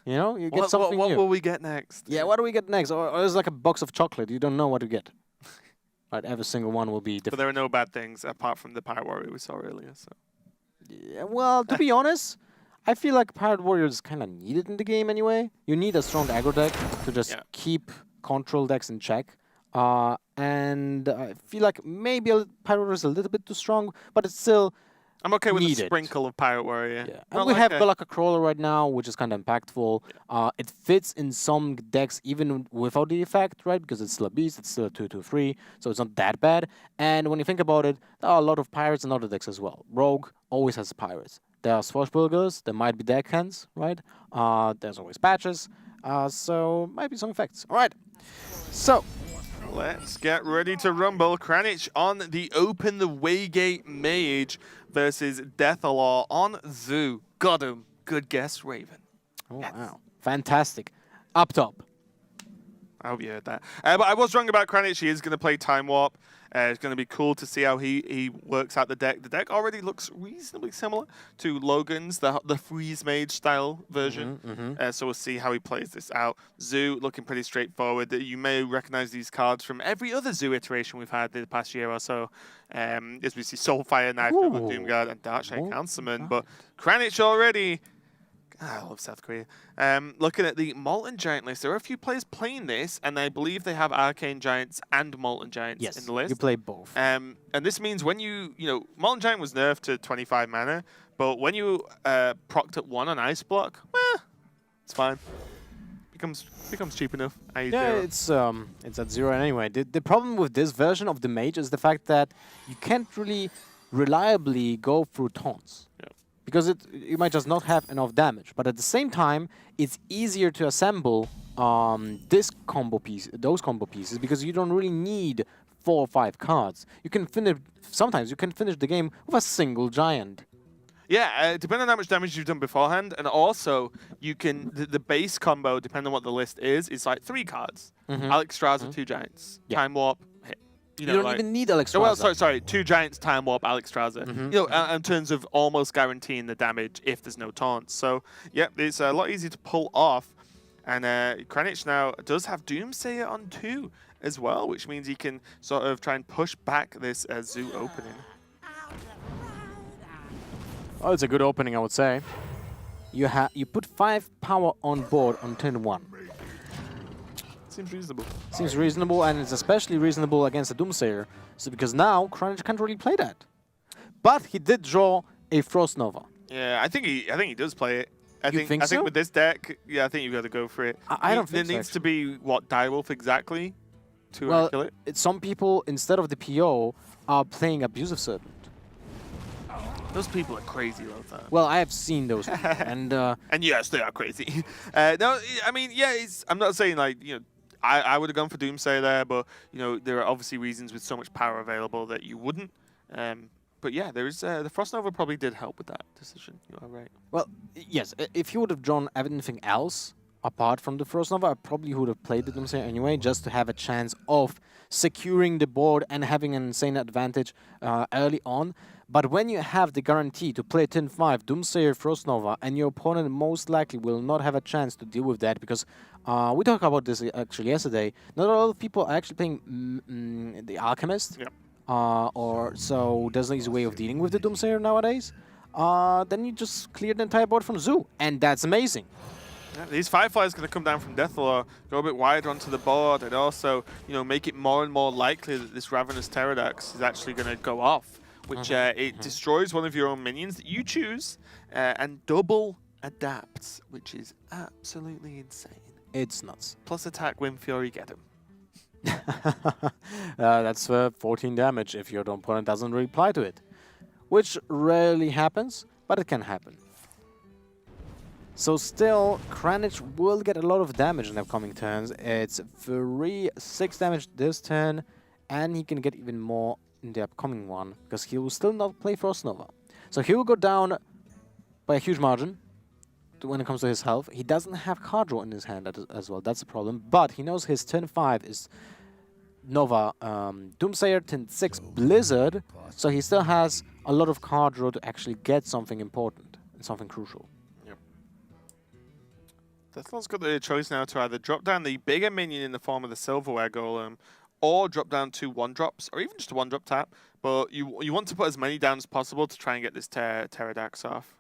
S2: You get something new.
S1: What will we get next?
S2: Yeah, what do we get next? Or it's like a box of chocolate. You don't know what to get. Right, every single one will be different.
S1: But there are no bad things apart from the Pirate Warrior we saw earlier. So.
S2: Yeah, well, to be honest, I feel like Pirate Warrior is kind of needed in the game anyway. You need a strong aggro deck to just keep control decks in check. And I feel like maybe Pirate Warrior is a little bit too strong, but it's still
S1: I'm okay with
S2: needed.
S1: a sprinkle of Pirate Warrior.
S2: Yeah. And we have like a Crawler right now, which is kind of impactful. Yeah. It fits in some decks even without the effect, right? Because it's still a beast, it's still a 2/2/3, so it's not that bad. And when you think about it, there are a lot of pirates in other decks as well. Rogue always has pirates. There are Swashbucklers, there might be deckhands, right? There's always patches, so might be some effects. All right, so
S1: let's get ready to rumble. Kranich on the Open the Waygate Mage versus Deathalore on Zoo. Got him. Good guess, Raven.
S2: Oh, yes. Wow. Fantastic. Up top.
S1: I hope you heard that. But I was wrong about Kranich. He is going to play Time Warp. It's going to be cool to see how he works out the deck. The deck already looks reasonably similar to Logan's, the Freeze Mage style version. So we'll see how he plays this out. Zoo looking pretty straightforward. You may recognize these cards from every other Zoo iteration we've had the past year or so. As we see Soulfire, Knife, Doomguard, and Darkshade Councilman. But Kranich already... I love South Korea. Looking at the Molten Giant list, there are a few players playing this, and I believe they have Arcane Giants and Molten Giants in the list.
S2: You play both.
S1: And this means when Molten Giant was nerfed to 25 mana, but when you procced at 1 on Ice Block, it's fine. Becomes cheap enough.
S2: Yeah, it's at 0 anyway. The problem with this version of the Mage is the fact that you can't really reliably go through taunts.
S1: Yeah.
S2: because you might just not have enough damage. But at the same time, it's easier to assemble those combo pieces because you don't really need 4 or 5 cards. You can finish. Sometimes you can finish the game with a single giant.
S1: Yeah, depending on how much damage you've done beforehand, and also you can the base combo, depending on what the list is like 3 cards. Alex Straza, 2 giants, Time Warp, hit.
S2: You don't
S1: like,
S2: even need Alex Straza.
S1: Oh, well, sorry, 2 giants, Time Warp, Alex Straza. You know, in terms of almost guaranteeing the damage if there's no taunts. So, yeah, it's a lot easier to pull off. And Kranich now does have Doomsayer on 2 as well, which means he can sort of try and push back this zoo opening.
S2: Oh, it's a good opening, I would say. You put 5 power on board on turn 1.
S1: Seems reasonable.
S2: Seems reasonable, and it's especially reasonable against a Doomsayer. So because now Kranich can't really play that. But he did draw a Frost Nova.
S1: Yeah, I think he does play it. I think
S2: so?
S1: with this deck, yeah, I think you've got to go for it.
S2: I don't think
S1: there needs to be what Direwolf exactly to kill it.
S2: Some people instead of the PO are playing Abusive Serpent.
S1: Those people are crazy, Lothar.
S2: Well, I have seen those people, and
S1: yes, they are crazy. No, I mean, yeah, I'm not saying like I would have gone for Doomsayer there, but there are obviously reasons with so much power available that you wouldn't. But yeah, there is the Frost Nova probably did help with that decision. You are right.
S2: Well, yes, if you would have drawn anything else apart from the Frost Nova, I probably would have played the Doomsayer anyway, just to have a chance of securing the board and having an insane advantage early on. But when you have the guarantee to play turn 5 Doomsayer Frost Nova, and your opponent most likely will not have a chance to deal with that, because we talked about this actually yesterday, not a lot of people are actually playing the Alchemist.
S1: Yep.
S2: So there's an easy way of dealing with the Doomsayer nowadays. Then you just clear the entire board from Zoo, and that's amazing.
S1: Yeah, these Fireflies going to come down from Deathlore, go a bit wider onto the board, and also make it more and more likely that this Ravenous Pterodax is actually going to go off, which it destroys one of your own minions that you choose and double adapts, which is absolutely insane.
S2: It's nuts.
S1: Plus attack, Wind Fury, get him.
S2: That's 14 damage if your opponent doesn't reply to it, which rarely happens, but it can happen. So still, Kranich will get a lot of damage in the upcoming turns. It's 6 damage this turn, and he can get even more in the upcoming one, because he will still not play Frost Nova. So he will go down by a huge margin when it comes to his health. He doesn't have card draw in his hand as well, that's a problem. But he knows his turn 5 is Nova Doomsayer, turn 6 Blizzard, so he still has a lot of card draw to actually get something important and something crucial.
S1: Deathlore's got the choice now to either drop down the bigger minion in the form of the Silverware Golem, or drop down 2 1-drops, or even just a 1-drop tap. But you want to put as many down as possible to try and get this Pterodax off.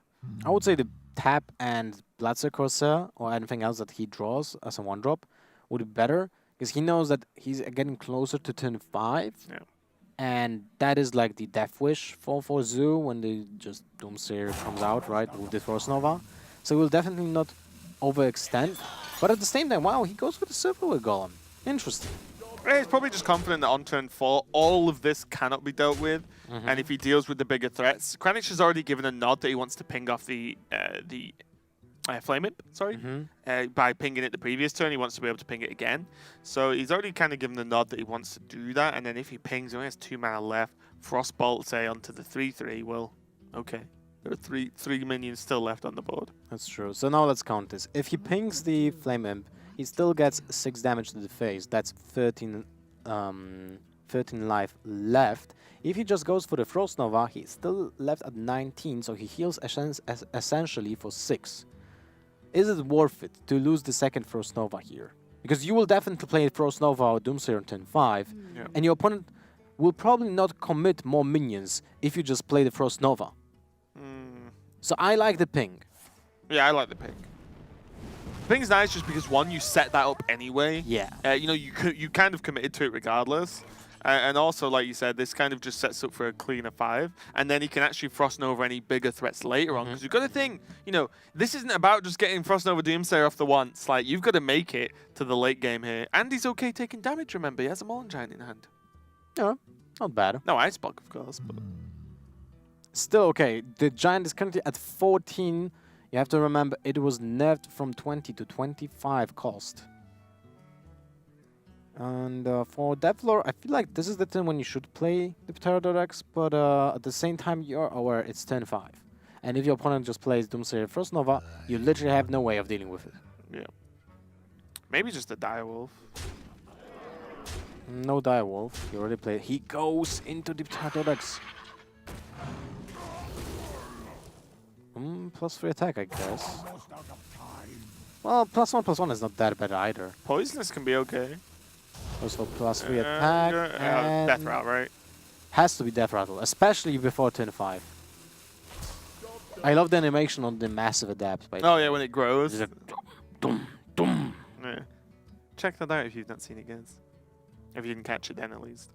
S2: I would say the tap and Bloodseer Corsair, or anything else that he draws as a 1-drop, would be better, because he knows that he's getting closer to turn 5.
S1: Yeah.
S2: And that is like the Death Wish for Zoo when the just Doomsayer comes out, right, with the Frost Nova. So he will definitely not overextend, but at the same time, wow, he goes with the Silverware Golem. Interesting.
S1: He's probably just confident that on turn 4, all of this cannot be dealt with, and if he deals with the bigger threats, Kranich has already given a nod that he wants to ping off the Flame Imp, sorry, by pinging it the previous turn. He wants to be able to ping it again, so he's already kind of given the nod that he wants to do that. And then if he pings, he only has 2 mana left. Frostbolt, say, onto the 3/3. Well, okay. There are three minions still left on the board.
S2: That's true. So now let's count this. If he pings the Flame Imp, he still gets 6 damage to the face. That's 13 life left. If he just goes for the Frost Nova, he's still left at 19, so he heals essentially for 6. Is it worth it to lose the second Frost Nova here? Because you will definitely play Frost Nova or Doomsayer on turn 5, and your opponent will probably not commit more minions if you just play the Frost Nova. So I like the ping.
S1: Yeah, I like the ping. Ping's nice just because, one, you set that up anyway.
S2: Yeah.
S1: You kind of committed to it regardless. And also, like you said, this kind of just sets up for a cleaner 5. And then he can actually Frost Nova any bigger threats later on. Because you've got to think, this isn't about just getting Frost Nova Doomsayer off the once. Like, you've got to make it to the late game here. And he's okay taking damage, remember. He has a Maulin Giant in hand.
S2: Yeah, not bad.
S1: No, Ice Block, of course. But
S2: Still okay. The giant is currently at 14. You have to remember it was nerfed from 20 to 25 cost. And for Devlor, I feel like this is the turn when you should play the Pterodactyl, but at the same time you're aware it's turn 5. And if your opponent just plays Doomsayer Frost Nova, you literally have no way of dealing with it.
S1: Yeah. Maybe just a direwolf.
S2: No Direwolf. He already played. He goes into the Pterodactyl. +3 attack, I guess. Well, +1/+1 is not that bad either.
S1: Poisonous can be okay.
S2: Also +3 attack. And
S1: Death Rattle, right?
S2: has to be Death Rattle, especially before turn 5. I love the animation on the massive adapt. By
S1: Oh yeah, when it grows.
S2: It's like, dum, dum.
S1: Yeah. Check that out if you've not seen it, guys. If you didn't catch it then, at least.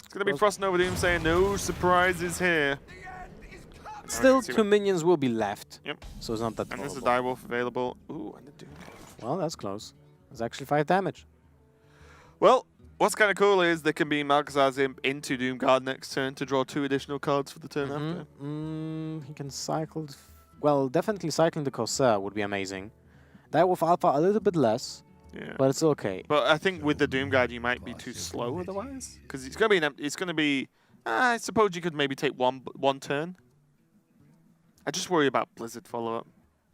S1: It's gonna be Frost Nova Doom saying no surprises here.
S2: Still, 2 minions will be left.
S1: Yep.
S2: So it's not that
S1: And there's a
S2: horrible.
S1: direwolf available. Ooh, and the Doom.
S2: Well, that's close. It's actually 5 damage.
S1: Well, what's kind of cool is there can be Malkazar's Imp into Doomguard next turn to draw 2 additional cards for the turn after.
S2: He can cycle. Well, definitely cycling the Corsair would be amazing. Direwolf Alpha a little bit less,
S1: Yeah.
S2: but it's okay.
S1: But I think with the Doomguard you might be too slow otherwise, because it's gonna be it's gonna be. I suppose you could maybe take one turn. I just worry about Blizzard follow-up,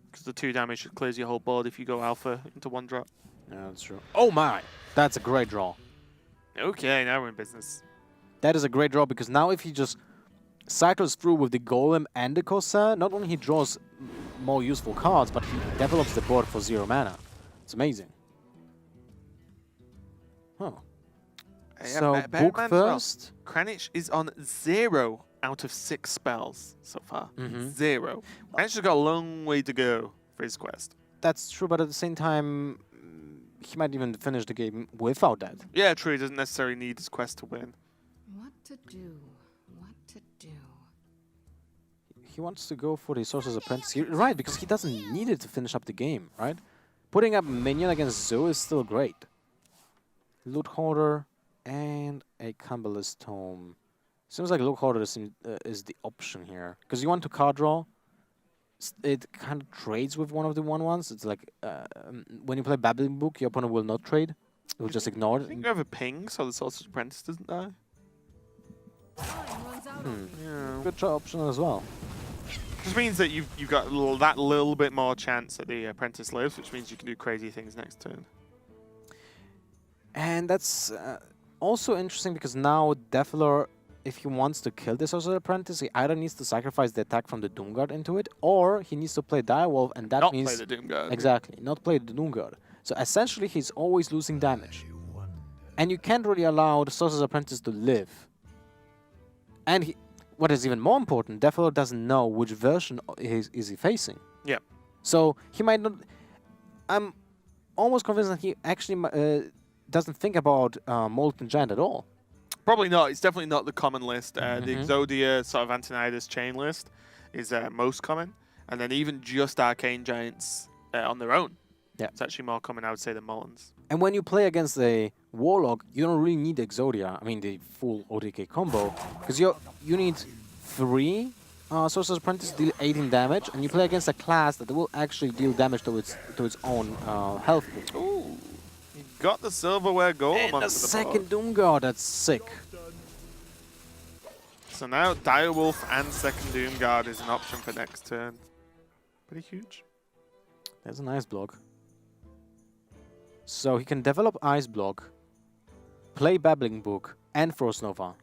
S1: because the 2 damage clears your whole board if you go Alpha into 1 drop.
S2: Yeah, that's true. Oh my! That's a great draw.
S1: Okay, now we're in business.
S2: That is a great draw because now if he just cycles through with the Golem and the Corsair, not only he draws more useful cards, but he develops the board for 0 mana. It's amazing. Huh. So, book first.
S1: Kranich is on 0 out of 6 spells so far. 0. Kranich has got a long way to go for his quest.
S2: That's true, but at the same time, he might even finish the game without that.
S1: Yeah, true. He doesn't necessarily need his quest to win.
S3: What to do? What to do?
S2: He wants to go for the Sorcerer's Apprentice. Right, because he doesn't need it to finish up the game, right? Putting up Minion against Zoo is still great. Loot Hoarder and a Cumberless Tome. Seems like Loot Hoarder is the option here. Because you want to card draw. It kind of trades with one of the 1/1s. It's like when you play Babbling Book, your opponent will not trade. It will just ignore
S1: I
S2: it.
S1: think you have a ping so the Sorcerer's Apprentice doesn't die.
S3: Time runs out on me.
S1: Yeah.
S2: Good option as well.
S1: Which means that you've got that little bit more chance that the Apprentice lives, which means you can do crazy things next turn.
S2: And that's also interesting because now Devlor, if he wants to kill the Sorcerer's Apprentice, he either needs to sacrifice the attack from the Doomguard into it, or he needs to play Direwolf, and that
S1: Not
S2: means...
S1: play the Doomguard.
S2: Exactly, not play the Doomguard. So essentially, he's always losing damage. And you can't really allow the Sorcerer's Apprentice to live. And what is even more important, Devlor doesn't know which version is he facing.
S1: Yeah.
S2: So he might not... I'm almost convinced that he actually doesn't think about Molten Giant at all.
S1: Probably not. It's definitely not the common list. The Exodia sort of Antonidas chain list is most common. And then even just Arcane Giants on their own.
S2: Yeah.
S1: It's actually more common, I would say, than Molten's.
S2: And when you play against a Warlock, you don't really need Exodia, I mean the full OTK combo, because you need 3 Sorcerer's Apprentice deal 18 damage, and you play against a class that will actually deal damage to its own health pool.
S1: Ooh. You got the Silverware Golem
S2: And
S1: onto
S2: the
S1: the
S2: second
S1: board.
S2: Doomguard, that's sick.
S1: So now Direwolf and second Doomguard is an option for next turn. Pretty huge.
S2: There's an Ice Block. So he can develop Ice Block, play Babbling Book, and Frost Nova.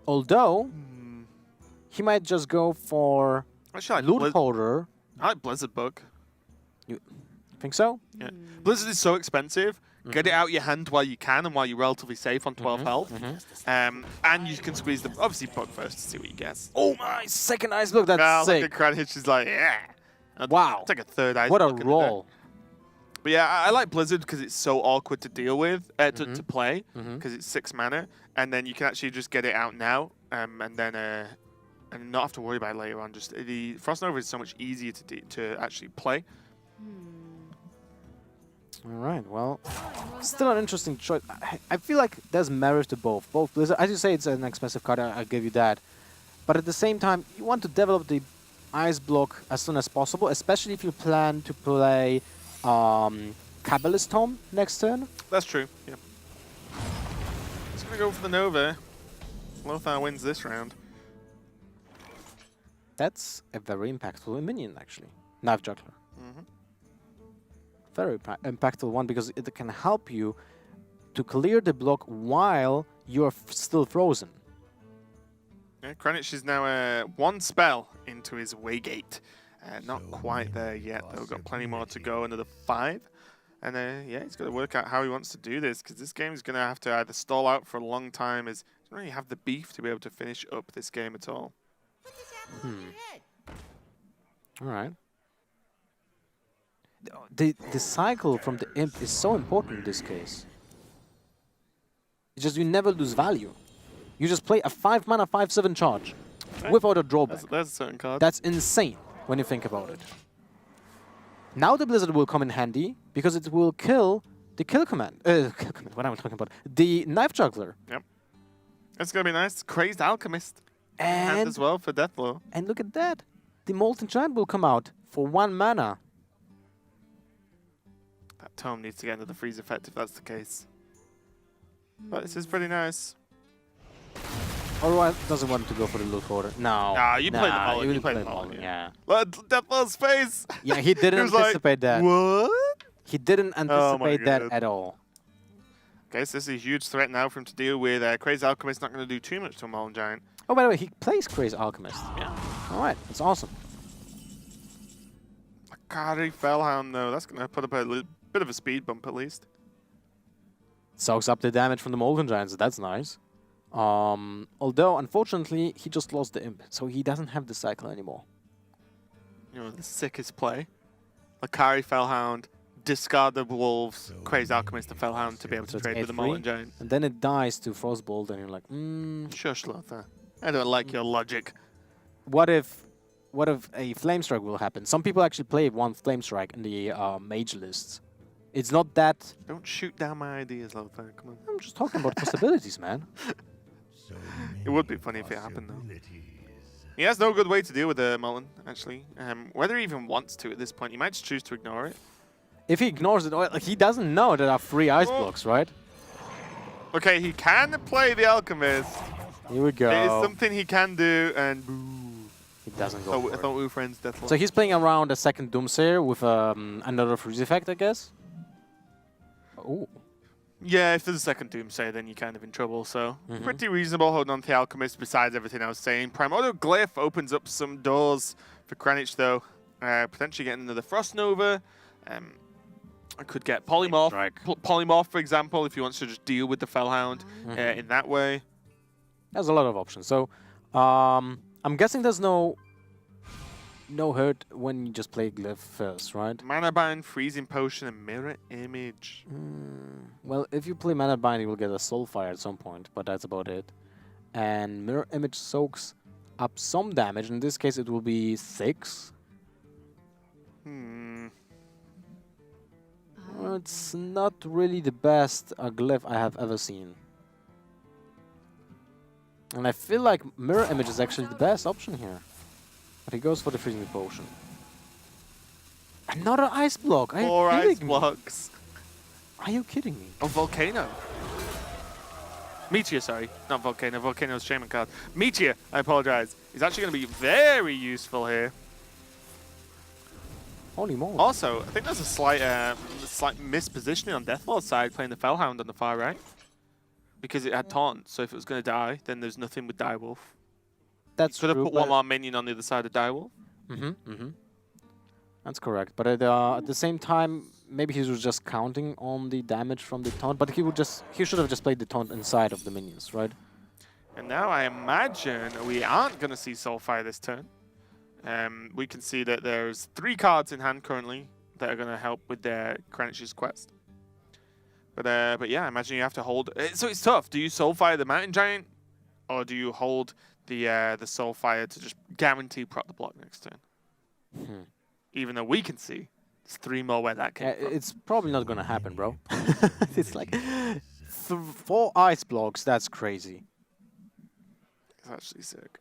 S2: Although, he might just go for
S1: Actually,
S2: Loot Holder.
S1: I like Blizzard Book.
S2: Think so?
S1: Yeah. Blizzard is so expensive. Get it out your hand while you can and while you're relatively safe on 12 health. And you can squeeze the obviously Book first to see what you guess.
S2: Oh my, second Ice Block, that's
S1: Well,
S2: sick.
S1: look at Kranich is like, yeah.
S2: Wow.
S1: Take a third Ice
S2: What a
S1: Block in the deck.
S2: roll.
S1: But yeah, I like Blizzard because it's so awkward to deal with, to play, because it's 6 mana, and then you can actually just get it out now, and then and not have to worry about it later on. Just the Frost Nova is so much easier to actually play.
S2: All right, well,
S3: Time runs
S2: still
S3: out.
S2: an interesting choice. I feel like there's merit to both. Both Blizzard, as you say, it's an expensive card, I'll give you that. But at the same time, you want to develop the Ice Block as soon as possible, especially if you plan to play Kabbalist Tome next turn.
S1: That's true. Yeah. It's gonna go for the Nova. Lothar wins this round.
S2: That's a very impactful minion, actually. Knife Juggler.
S1: Mhm.
S2: Very impactful one because it can help you to clear the block while you're still frozen.
S1: Yeah, Kranich is now one spell into his Waygate. Not quite there yet, though. Got plenty more to go, another 5. And yeah, he's got to work out how he wants to do this, because this game is going to have to either stall out for a long time, as he doesn't really have the beef to be able to finish up this game at all.
S2: All right. The cycle from the imp is so important in this case. It's just you never lose value. You just play a 5 mana 5/7 charge without a drawback.
S1: That's a certain card.
S2: That's insane when you think about it. Now the Blizzard will come in handy because it will kill the kill command. What am I talking about? The Knife Juggler.
S1: Yep. That's going to be nice. Crazed Alchemist. And as well for Deathblow.
S2: And look at that. The Molten Giant will come out for 1 mana.
S1: That Tome needs to get into the freeze effect if that's the case. But this is pretty nice.
S2: Or doesn't want to go for the loot order. No.
S1: Nah, you played the Mullen.
S2: You
S1: You played the
S2: played
S1: Mullen,
S2: Mullen,
S1: yeah.
S2: yeah.
S1: Look at Deathlow's face.
S2: Yeah, he didn't
S1: was like,
S2: anticipate that.
S1: What?
S2: He didn't anticipate that
S1: God.
S2: at all.
S1: Okay, so this is a huge threat now for him to deal with. Crazy Alchemist not going to do too much to a Mullen Giant.
S2: Oh, by the way, he plays Crazy Alchemist.
S1: Yeah.
S2: All right, that's awesome.
S1: Akari Fellhound, though. That's going to put up a bit of a speed bump at least.
S2: Soaks up the damage from the Molten Giants. That's nice. Although, unfortunately, he just lost the imp, so he doesn't have the cycle anymore.
S1: You know, the sickest play. Akari Fellhound, discard the Wolves, Crazy Alchemist, the Fellhound to be able
S2: So
S1: to
S2: it's
S1: trade with the
S2: 8-3,
S1: Mullen Giant.
S2: And then it dies to Frostbolt, and you're like,
S1: Shush, Lothar. I don't like your logic.
S2: what if a Flame Strike will happen? Some people actually play one Flame Strike in the mage lists. It's not that...
S1: Don't shoot down my ideas, Lothar. Come on.
S2: I'm just talking about possibilities, man.
S1: It would be funny if it happened, though. He has no good way to deal with the Mullen, actually. Whether he even wants to at this point, he might just choose to ignore it.
S2: If he ignores it, like, he doesn't know there are 3 ice blocks, right?
S1: Okay, he can play the Alchemist.
S2: Here we go.
S1: It is something he can do, and boo.
S2: He doesn't go
S1: Oh,
S2: for
S1: I
S2: it.
S1: thought we were friends, Deathlock.
S2: So he's playing around a second Doomsayer with another freeze effect, I guess. Oh,
S1: Yeah, if there's a second Doomsayer, then you're kind of in trouble, so pretty reasonable holding on to the Alchemist besides everything I was saying. Primordial Glyph opens up some doors for Kranich, though. Potentially getting another Frost Nova. I could get Polymorph. Polymorph, for example, if he wants to just deal with the Fellhound in that way.
S2: there's a lot of options. So I'm guessing there's no hurt when you just play Glyph first, right?
S1: Mana Bind, Freezing Potion, and Mirror Image.
S2: Well, if you play Mana Bind, you will get a Soulfire at some point, but that's about it. And Mirror Image soaks up some damage. In this case, it will be 6. It's not really the best Glyph I have ever seen. And I feel like Mirror Image is actually the best option here. But he goes for the Freezing Potion. Another Ice Block! Are you
S1: 4
S2: kidding
S1: Ice
S2: me?
S1: Blocks.
S2: Are you kidding me?
S1: Oh, Volcano. Meteor, sorry. Not Volcano. Volcano's Shaman card. Meteor, I apologize. Is actually going to be very useful here.
S2: Holy moly.
S1: Also, I think there's a slight mispositioning on Deathlord's side playing the Fellhound on the far right. Because it had Taunt, so if it was going to die, then there's nothing with Direwolf.
S2: That's
S1: Could have
S2: true,
S1: put
S2: but-
S1: one more minion on the other side of Direwolf.
S2: That's correct. But at the same time, maybe he was just counting on the damage from the taunt. But he should have just played the taunt inside of the minions, right?
S1: And now I imagine we aren't going to see Soulfire this turn. We can see that there's 3 cards in hand currently that are going to help with their Kranich's quest. But yeah, I imagine you have to hold. So it's tough. Do you Soulfire the Mountain Giant, or do you hold the Soulfire to just guarantee proc the block next turn? Even though we can see It's 3 more where that came from.
S2: It's probably not gonna happen, bro. It's like 4 ice blocks. That's crazy.
S1: It's actually sick.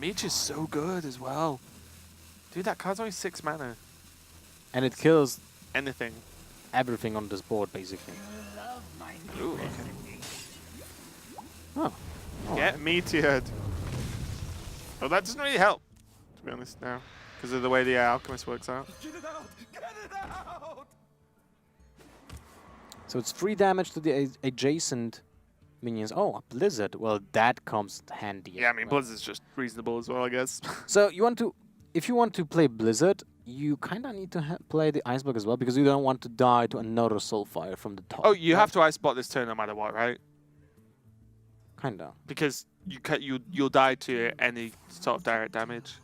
S1: Meech is so good as well. Dude, that card's only 6 mana.
S2: And it kills
S1: Anything.
S2: everything on this board, basically.
S1: Ooh, okay.
S2: Oh.
S1: Get meteored. Well, that doesn't really help, to be honest, now. Because of the way the alchemist works out.
S4: Get it out! Get it out!
S2: So it's 3 damage to the adjacent minions. Oh, a blizzard. Well, that comes handy.
S1: Yeah, I
S2: as
S1: mean,
S2: well.
S1: Blizzard's just reasonable as well, I guess.
S2: So you want to, if you want to play Blizzard, you kind of need to play the Ice Block as well, because you don't want to die to another Soulfire from the top.
S1: Oh, you have to ice block this turn no matter what, right?
S2: Kinda.
S1: Because you'll die to any sort of direct damage.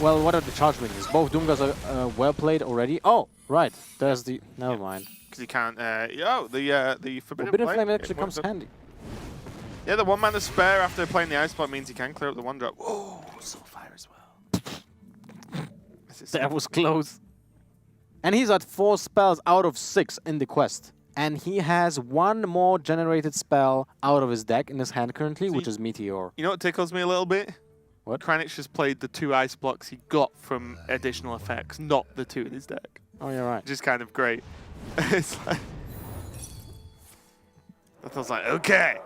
S2: Well, what are the charge minions? Both Doomguns are well played already. Oh, right. There's the. Never mind.
S1: Because you can't. The Forbidden
S2: Forbidden Flame
S1: it
S2: actually comes
S1: works up.
S2: handy.
S1: Yeah, the 1 mana spare after playing the ice block means you can clear up the 1-drop. Oh, Soulfire as well.
S2: That was close. And he's at 4 spells out of 6 in the quest. And he has 1 more generated spell out of his deck in his hand currently, which is Meteor.
S1: You know what tickles me a little bit?
S2: What?
S1: Kranich just played the 2 ice blocks he got from additional effects, not the 2 in his deck.
S2: Oh, you're right.
S1: Which is kind of great. It's like... That feels like, okay,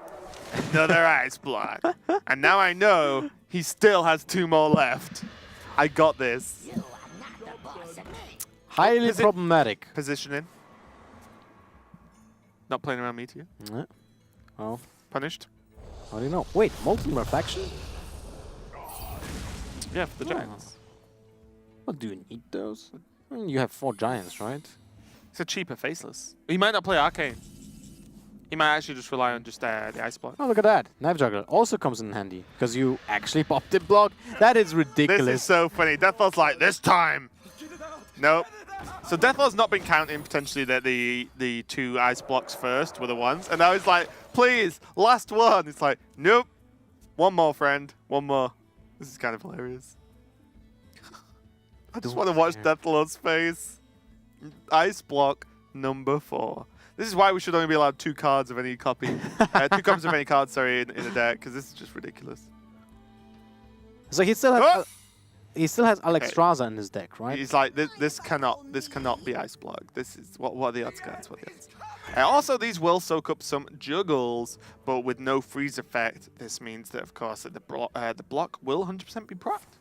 S1: another ice block. And now I know he still has 2 more left. I got this.
S2: Highly problematic.
S1: Positioning. Not playing around Meteor.
S2: Yeah. Oh,
S1: Punished.
S2: how do you know? Wait, Molten Reflection?
S1: Yeah, for the Giants.
S2: What do you need those? I mean, you have 4 giants, right?
S1: It's a cheaper Faceless. He might not play Arcane. He might actually just rely on just the Ice Block.
S2: Oh, look at that. Knife Juggler also comes in handy, because you actually popped it block. That is ridiculous.
S1: This is so funny. Deathlaw's like, this time. Nope. So Deathlaw's not been counting potentially that the 2 ice blocks first were the ones. And I was like, please, last one. It's like, nope. 1 more, friend. 1 more. This is kind of hilarious. I just want to watch Deathlaw's face. Ice block number 4. This is why we should only be allowed 2 cards of any copy. 2 copies of any card, sorry, in a deck, because this is just ridiculous.
S2: So he still has, he still has Alexstrasza in his deck, right?
S1: He's like, this cannot be ice block. This is what are the odds, guys? What are the odds? Also, these will soak up some juggles, but with no freeze effect. This means that, of course, that the block will 100% be procced.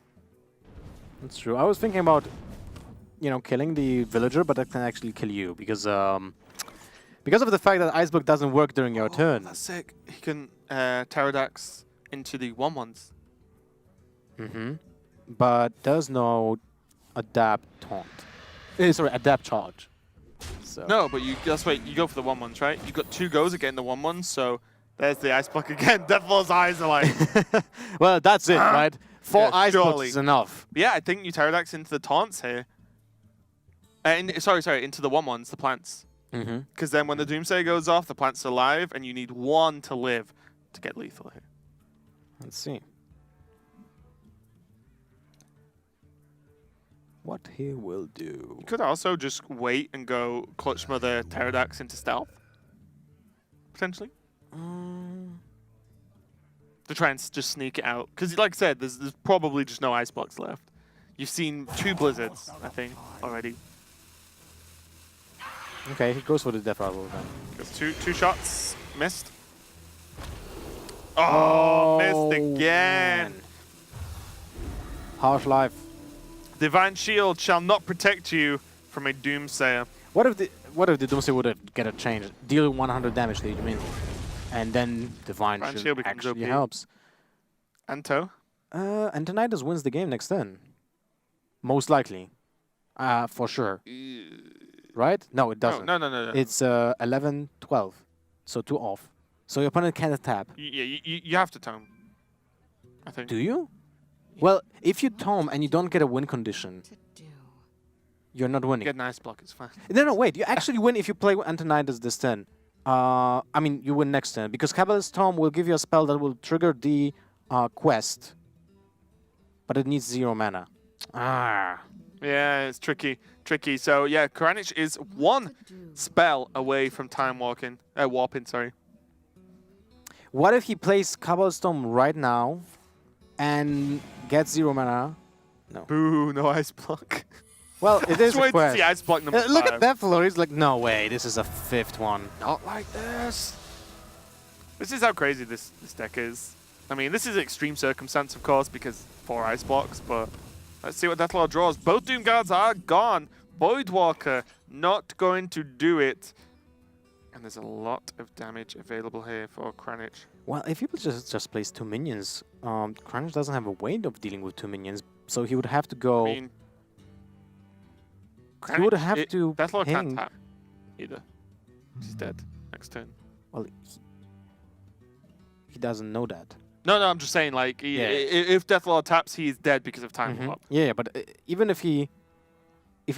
S2: That's true. I was thinking about, you know, killing the villager, but that can actually kill you because of the fact that Ice Block doesn't work during your turn.
S1: That's sick. He can Pterodax into the 1/1s.
S2: Mm-hmm. But there's no adapt taunt. Sorry, adapt charge. So.
S1: No, but that's why you go for the 1/1s, right? You got 2 goes at getting the 1/1s, so there's the ice block again. Deathlaw's eyes are like.
S2: Well, that's it, right? 4
S1: Yeah,
S2: ice blocks
S1: surely.
S2: is enough.
S1: Yeah, I think you Pterodax into the taunts here. Sorry, into the 1/1s, the plants.
S2: Mm-hmm.
S1: Because then when the Doomsayer goes off, the plant's alive, and you need 1 to live to get lethal here.
S2: Let's see. What he will do.
S1: You could also just wait and go Clutch Mother Pterodax into stealth. Potentially. To try and just sneak it out. Because like I said, there's probably just no ice blocks left. You've seen 2 blizzards, I think, already.
S2: Okay, he goes for the Death Rattle then.
S1: Goes 2 shots. Missed. Oh, missed again.
S2: Man. Harsh life.
S1: Divine Shield shall not protect you from a Doomsayer.
S2: What if the Doomsayer would get a change? Deal 100 damage to each minion. And then Divine
S1: Divine
S2: Shield
S1: Shield becomes
S2: actually
S1: OP.
S2: helps.
S1: Anto?
S2: Antonidas wins the game next turn. Most likely. For sure. Right? No, it doesn't.
S1: No.
S2: It's 11-12. So 2 off. So your opponent can't tap.
S1: Yeah, you have to tome. I think.
S2: Do you? Well, if you tome and you don't get a win condition, you're not winning.
S1: Get an ice block, it's fine.
S2: No, wait. You actually win if you play Antonidas this turn. I mean, you win next turn. Because Cabalist's Tome will give you a spell that will trigger the quest. But it needs 0 mana. Ah.
S1: Yeah, it's tricky. So yeah, Kranich is one spell away from warping. Sorry.
S2: What if he plays Cobblestone right now and gets 0 mana? No.
S1: Boo! No ice block.
S2: Well, it is
S1: Just
S2: a
S1: wait to
S2: quest.
S1: see ice block number 5.
S2: Look at Deathlord. He's like, no way, this is a 5th one.
S1: Not like this. This is how crazy this deck is. I mean, this is extreme circumstance, of course, because 4 ice blocks, but let's see what Deathlord draws. Both Doom Guards are gone. Voidwalker not going to do it. And there's a lot of damage available here for Kranich.
S2: Well, if he just plays 2 minions, Kranich doesn't have a way of dealing with 2 minions, so he would have to go...
S1: I mean,
S2: he would have to
S1: Deathlord can't
S2: ping.
S1: tap either. He's dead next turn.
S2: Well, he doesn't know that.
S1: No, I'm just saying, like, if Deathlord taps, he's dead because of time warp.
S2: Yeah, but even if he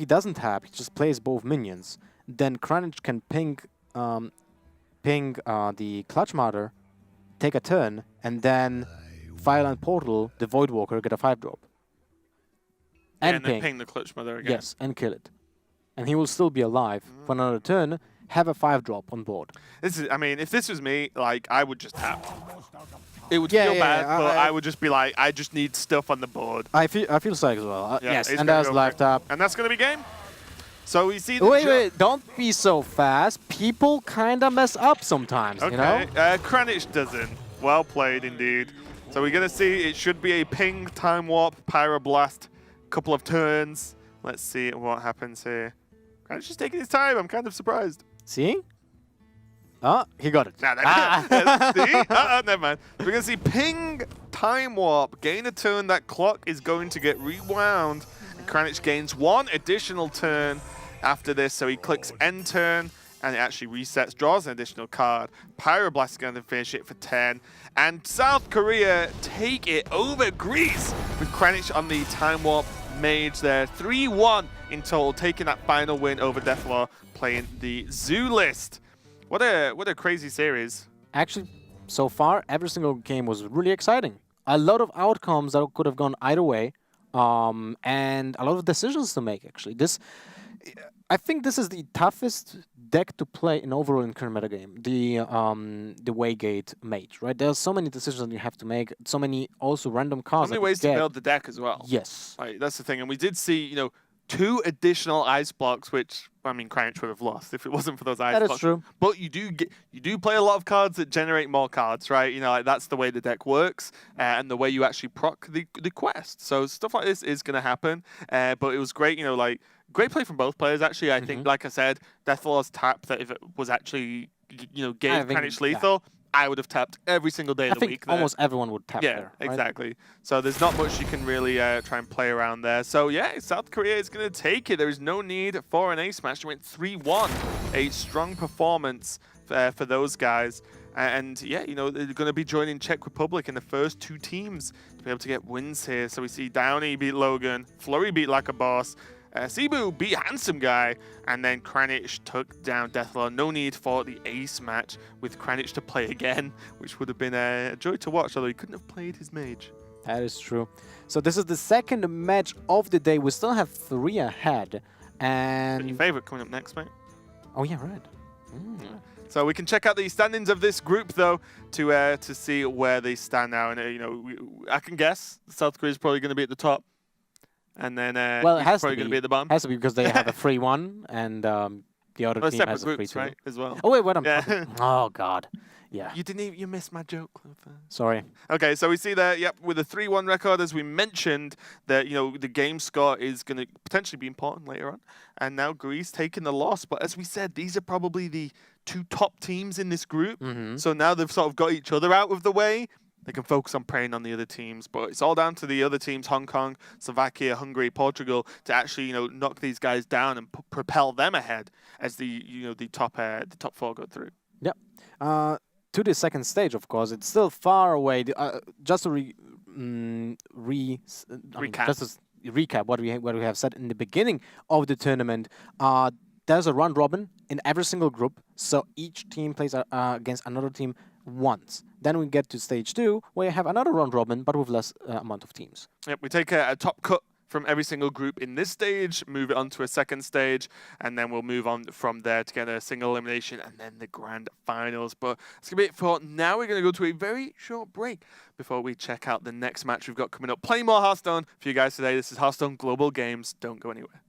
S2: doesn't tap, he just plays both minions, then Kranich can ping the Clutch Martyr, take a turn, and then Fireland Portal, the Voidwalker, get a 5-drop.
S1: And then ping the Clutch Mother again.
S2: Yes, and kill it. And he will still be alive for another turn, have a 5-drop on board.
S1: I mean, if this was me, like, I would just tap. It would feel bad, but I would just be like, I just need stuff on the board.
S2: I feel so as well. Yes,
S1: it's
S2: and
S1: gonna
S2: there's
S1: go
S2: live
S1: for it.
S2: tap.
S1: And that's going to be game. So we see the
S2: Wait, don't be so fast. People kind of mess up sometimes,
S1: okay.
S2: you know?
S1: Kranich doesn't. Well played, indeed. So we're going to see it should be a ping, time warp, pyroblast, couple of turns. Let's see what happens here. Kranich is taking his time. I'm kind of surprised.
S2: See? Oh, he got it.
S1: Nah, see? Never mind. We're going to see ping, time warp, gain a turn. That clock is going to get rewound. And Kranich gains 1 additional turn after this. So he clicks end turn, and it actually resets, draws an additional card. Pyroblast is going to finish it for 10. And South Korea take it over Greece with Kranich on the time warp mage there. 3-1 in total, taking that final win over Deathlord, playing the Zoo list. What a crazy series.
S2: Actually, so far, every single game was really exciting. A lot of outcomes that could have gone either way, and a lot of decisions to make, actually. I think this is the toughest deck to play in overall in current metagame, the Waygate Mage, right? There's so many decisions that you have to make, so many also random cards.
S1: So many ways to build the deck as well.
S2: Yes.
S1: Like, that's the thing. And we did see, 2 additional ice blocks, which, I mean, Kranich would have lost if it wasn't for those ice blocks.
S2: That is true.
S1: But you do play a lot of cards that generate more cards, right? Like, that's the way the deck works, and the way you actually proc the quest. So stuff like this is going to happen. But it was great, great play from both players. Actually, I think, like I said, Deathlord's tap, that if it was actually, gave Kranich lethal, I would have tapped every single day of the week.
S2: Almost everyone would tap there.
S1: Yeah, exactly. So there's not much you can really try and play around there. So yeah, South Korea is going to take it. There is no need for an ace match. They went 3-1. A strong performance for those guys. And yeah, they're going to be joining Czech Republic in the first 2 teams to be able to get wins here. So we see Downey beat Logan, Flurry beat Like a Boss, Cebu beat Handsome Guy, and then Kranich took down Deathlord. No need for the ace match with Kranich to play again, which would have been a joy to watch, although he couldn't have played his mage.
S2: That is true. So this is the second match of the day. We still have 3 ahead. And
S1: Your favorite coming up next, mate?
S2: Oh yeah, right.
S1: So we can check out the standings of this group, though, to see where they stand now. And I can guess South Korea is probably going to be at the top. And then
S2: well, it has
S1: probably going to be at the bottom.
S2: Has to be because they have a 3-1 and the other team has a 3-2.
S1: Right, as well.
S2: Oh wait, what am Oh god. Yeah.
S1: You missed my joke, Clifford.
S2: Sorry.
S1: Okay, so we see there, with a 3-1 record, as we mentioned, that the game score is going to potentially be important later on. And now Greece taking the loss. But as we said, these are probably the 2 top teams in this group. So now they've sort of got each other out of the way. They can focus on preying on the other teams, but it's all down to the other teams, Hong Kong, Slovakia, Hungary, Portugal, to actually, knock these guys down and propel them ahead as the top 4 go through.
S2: Yep. To the second stage, of course, it's still far away. Just to recap what we have said in the beginning of the tournament. There's a round robin in every single group, so each team plays against another team once. Then we get to stage 2, where you have another round robin, but with less amount of teams.
S1: Yep, we take a top cut from every single group in this stage, move it on to a second stage, and then we'll move on from there to get a single elimination and then the grand finals. But that's going to be it for now. We're going to go to a very short break before we check out the next match we've got coming up. Plenty more Hearthstone for you guys today. This is Hearthstone Global Games. Don't go anywhere.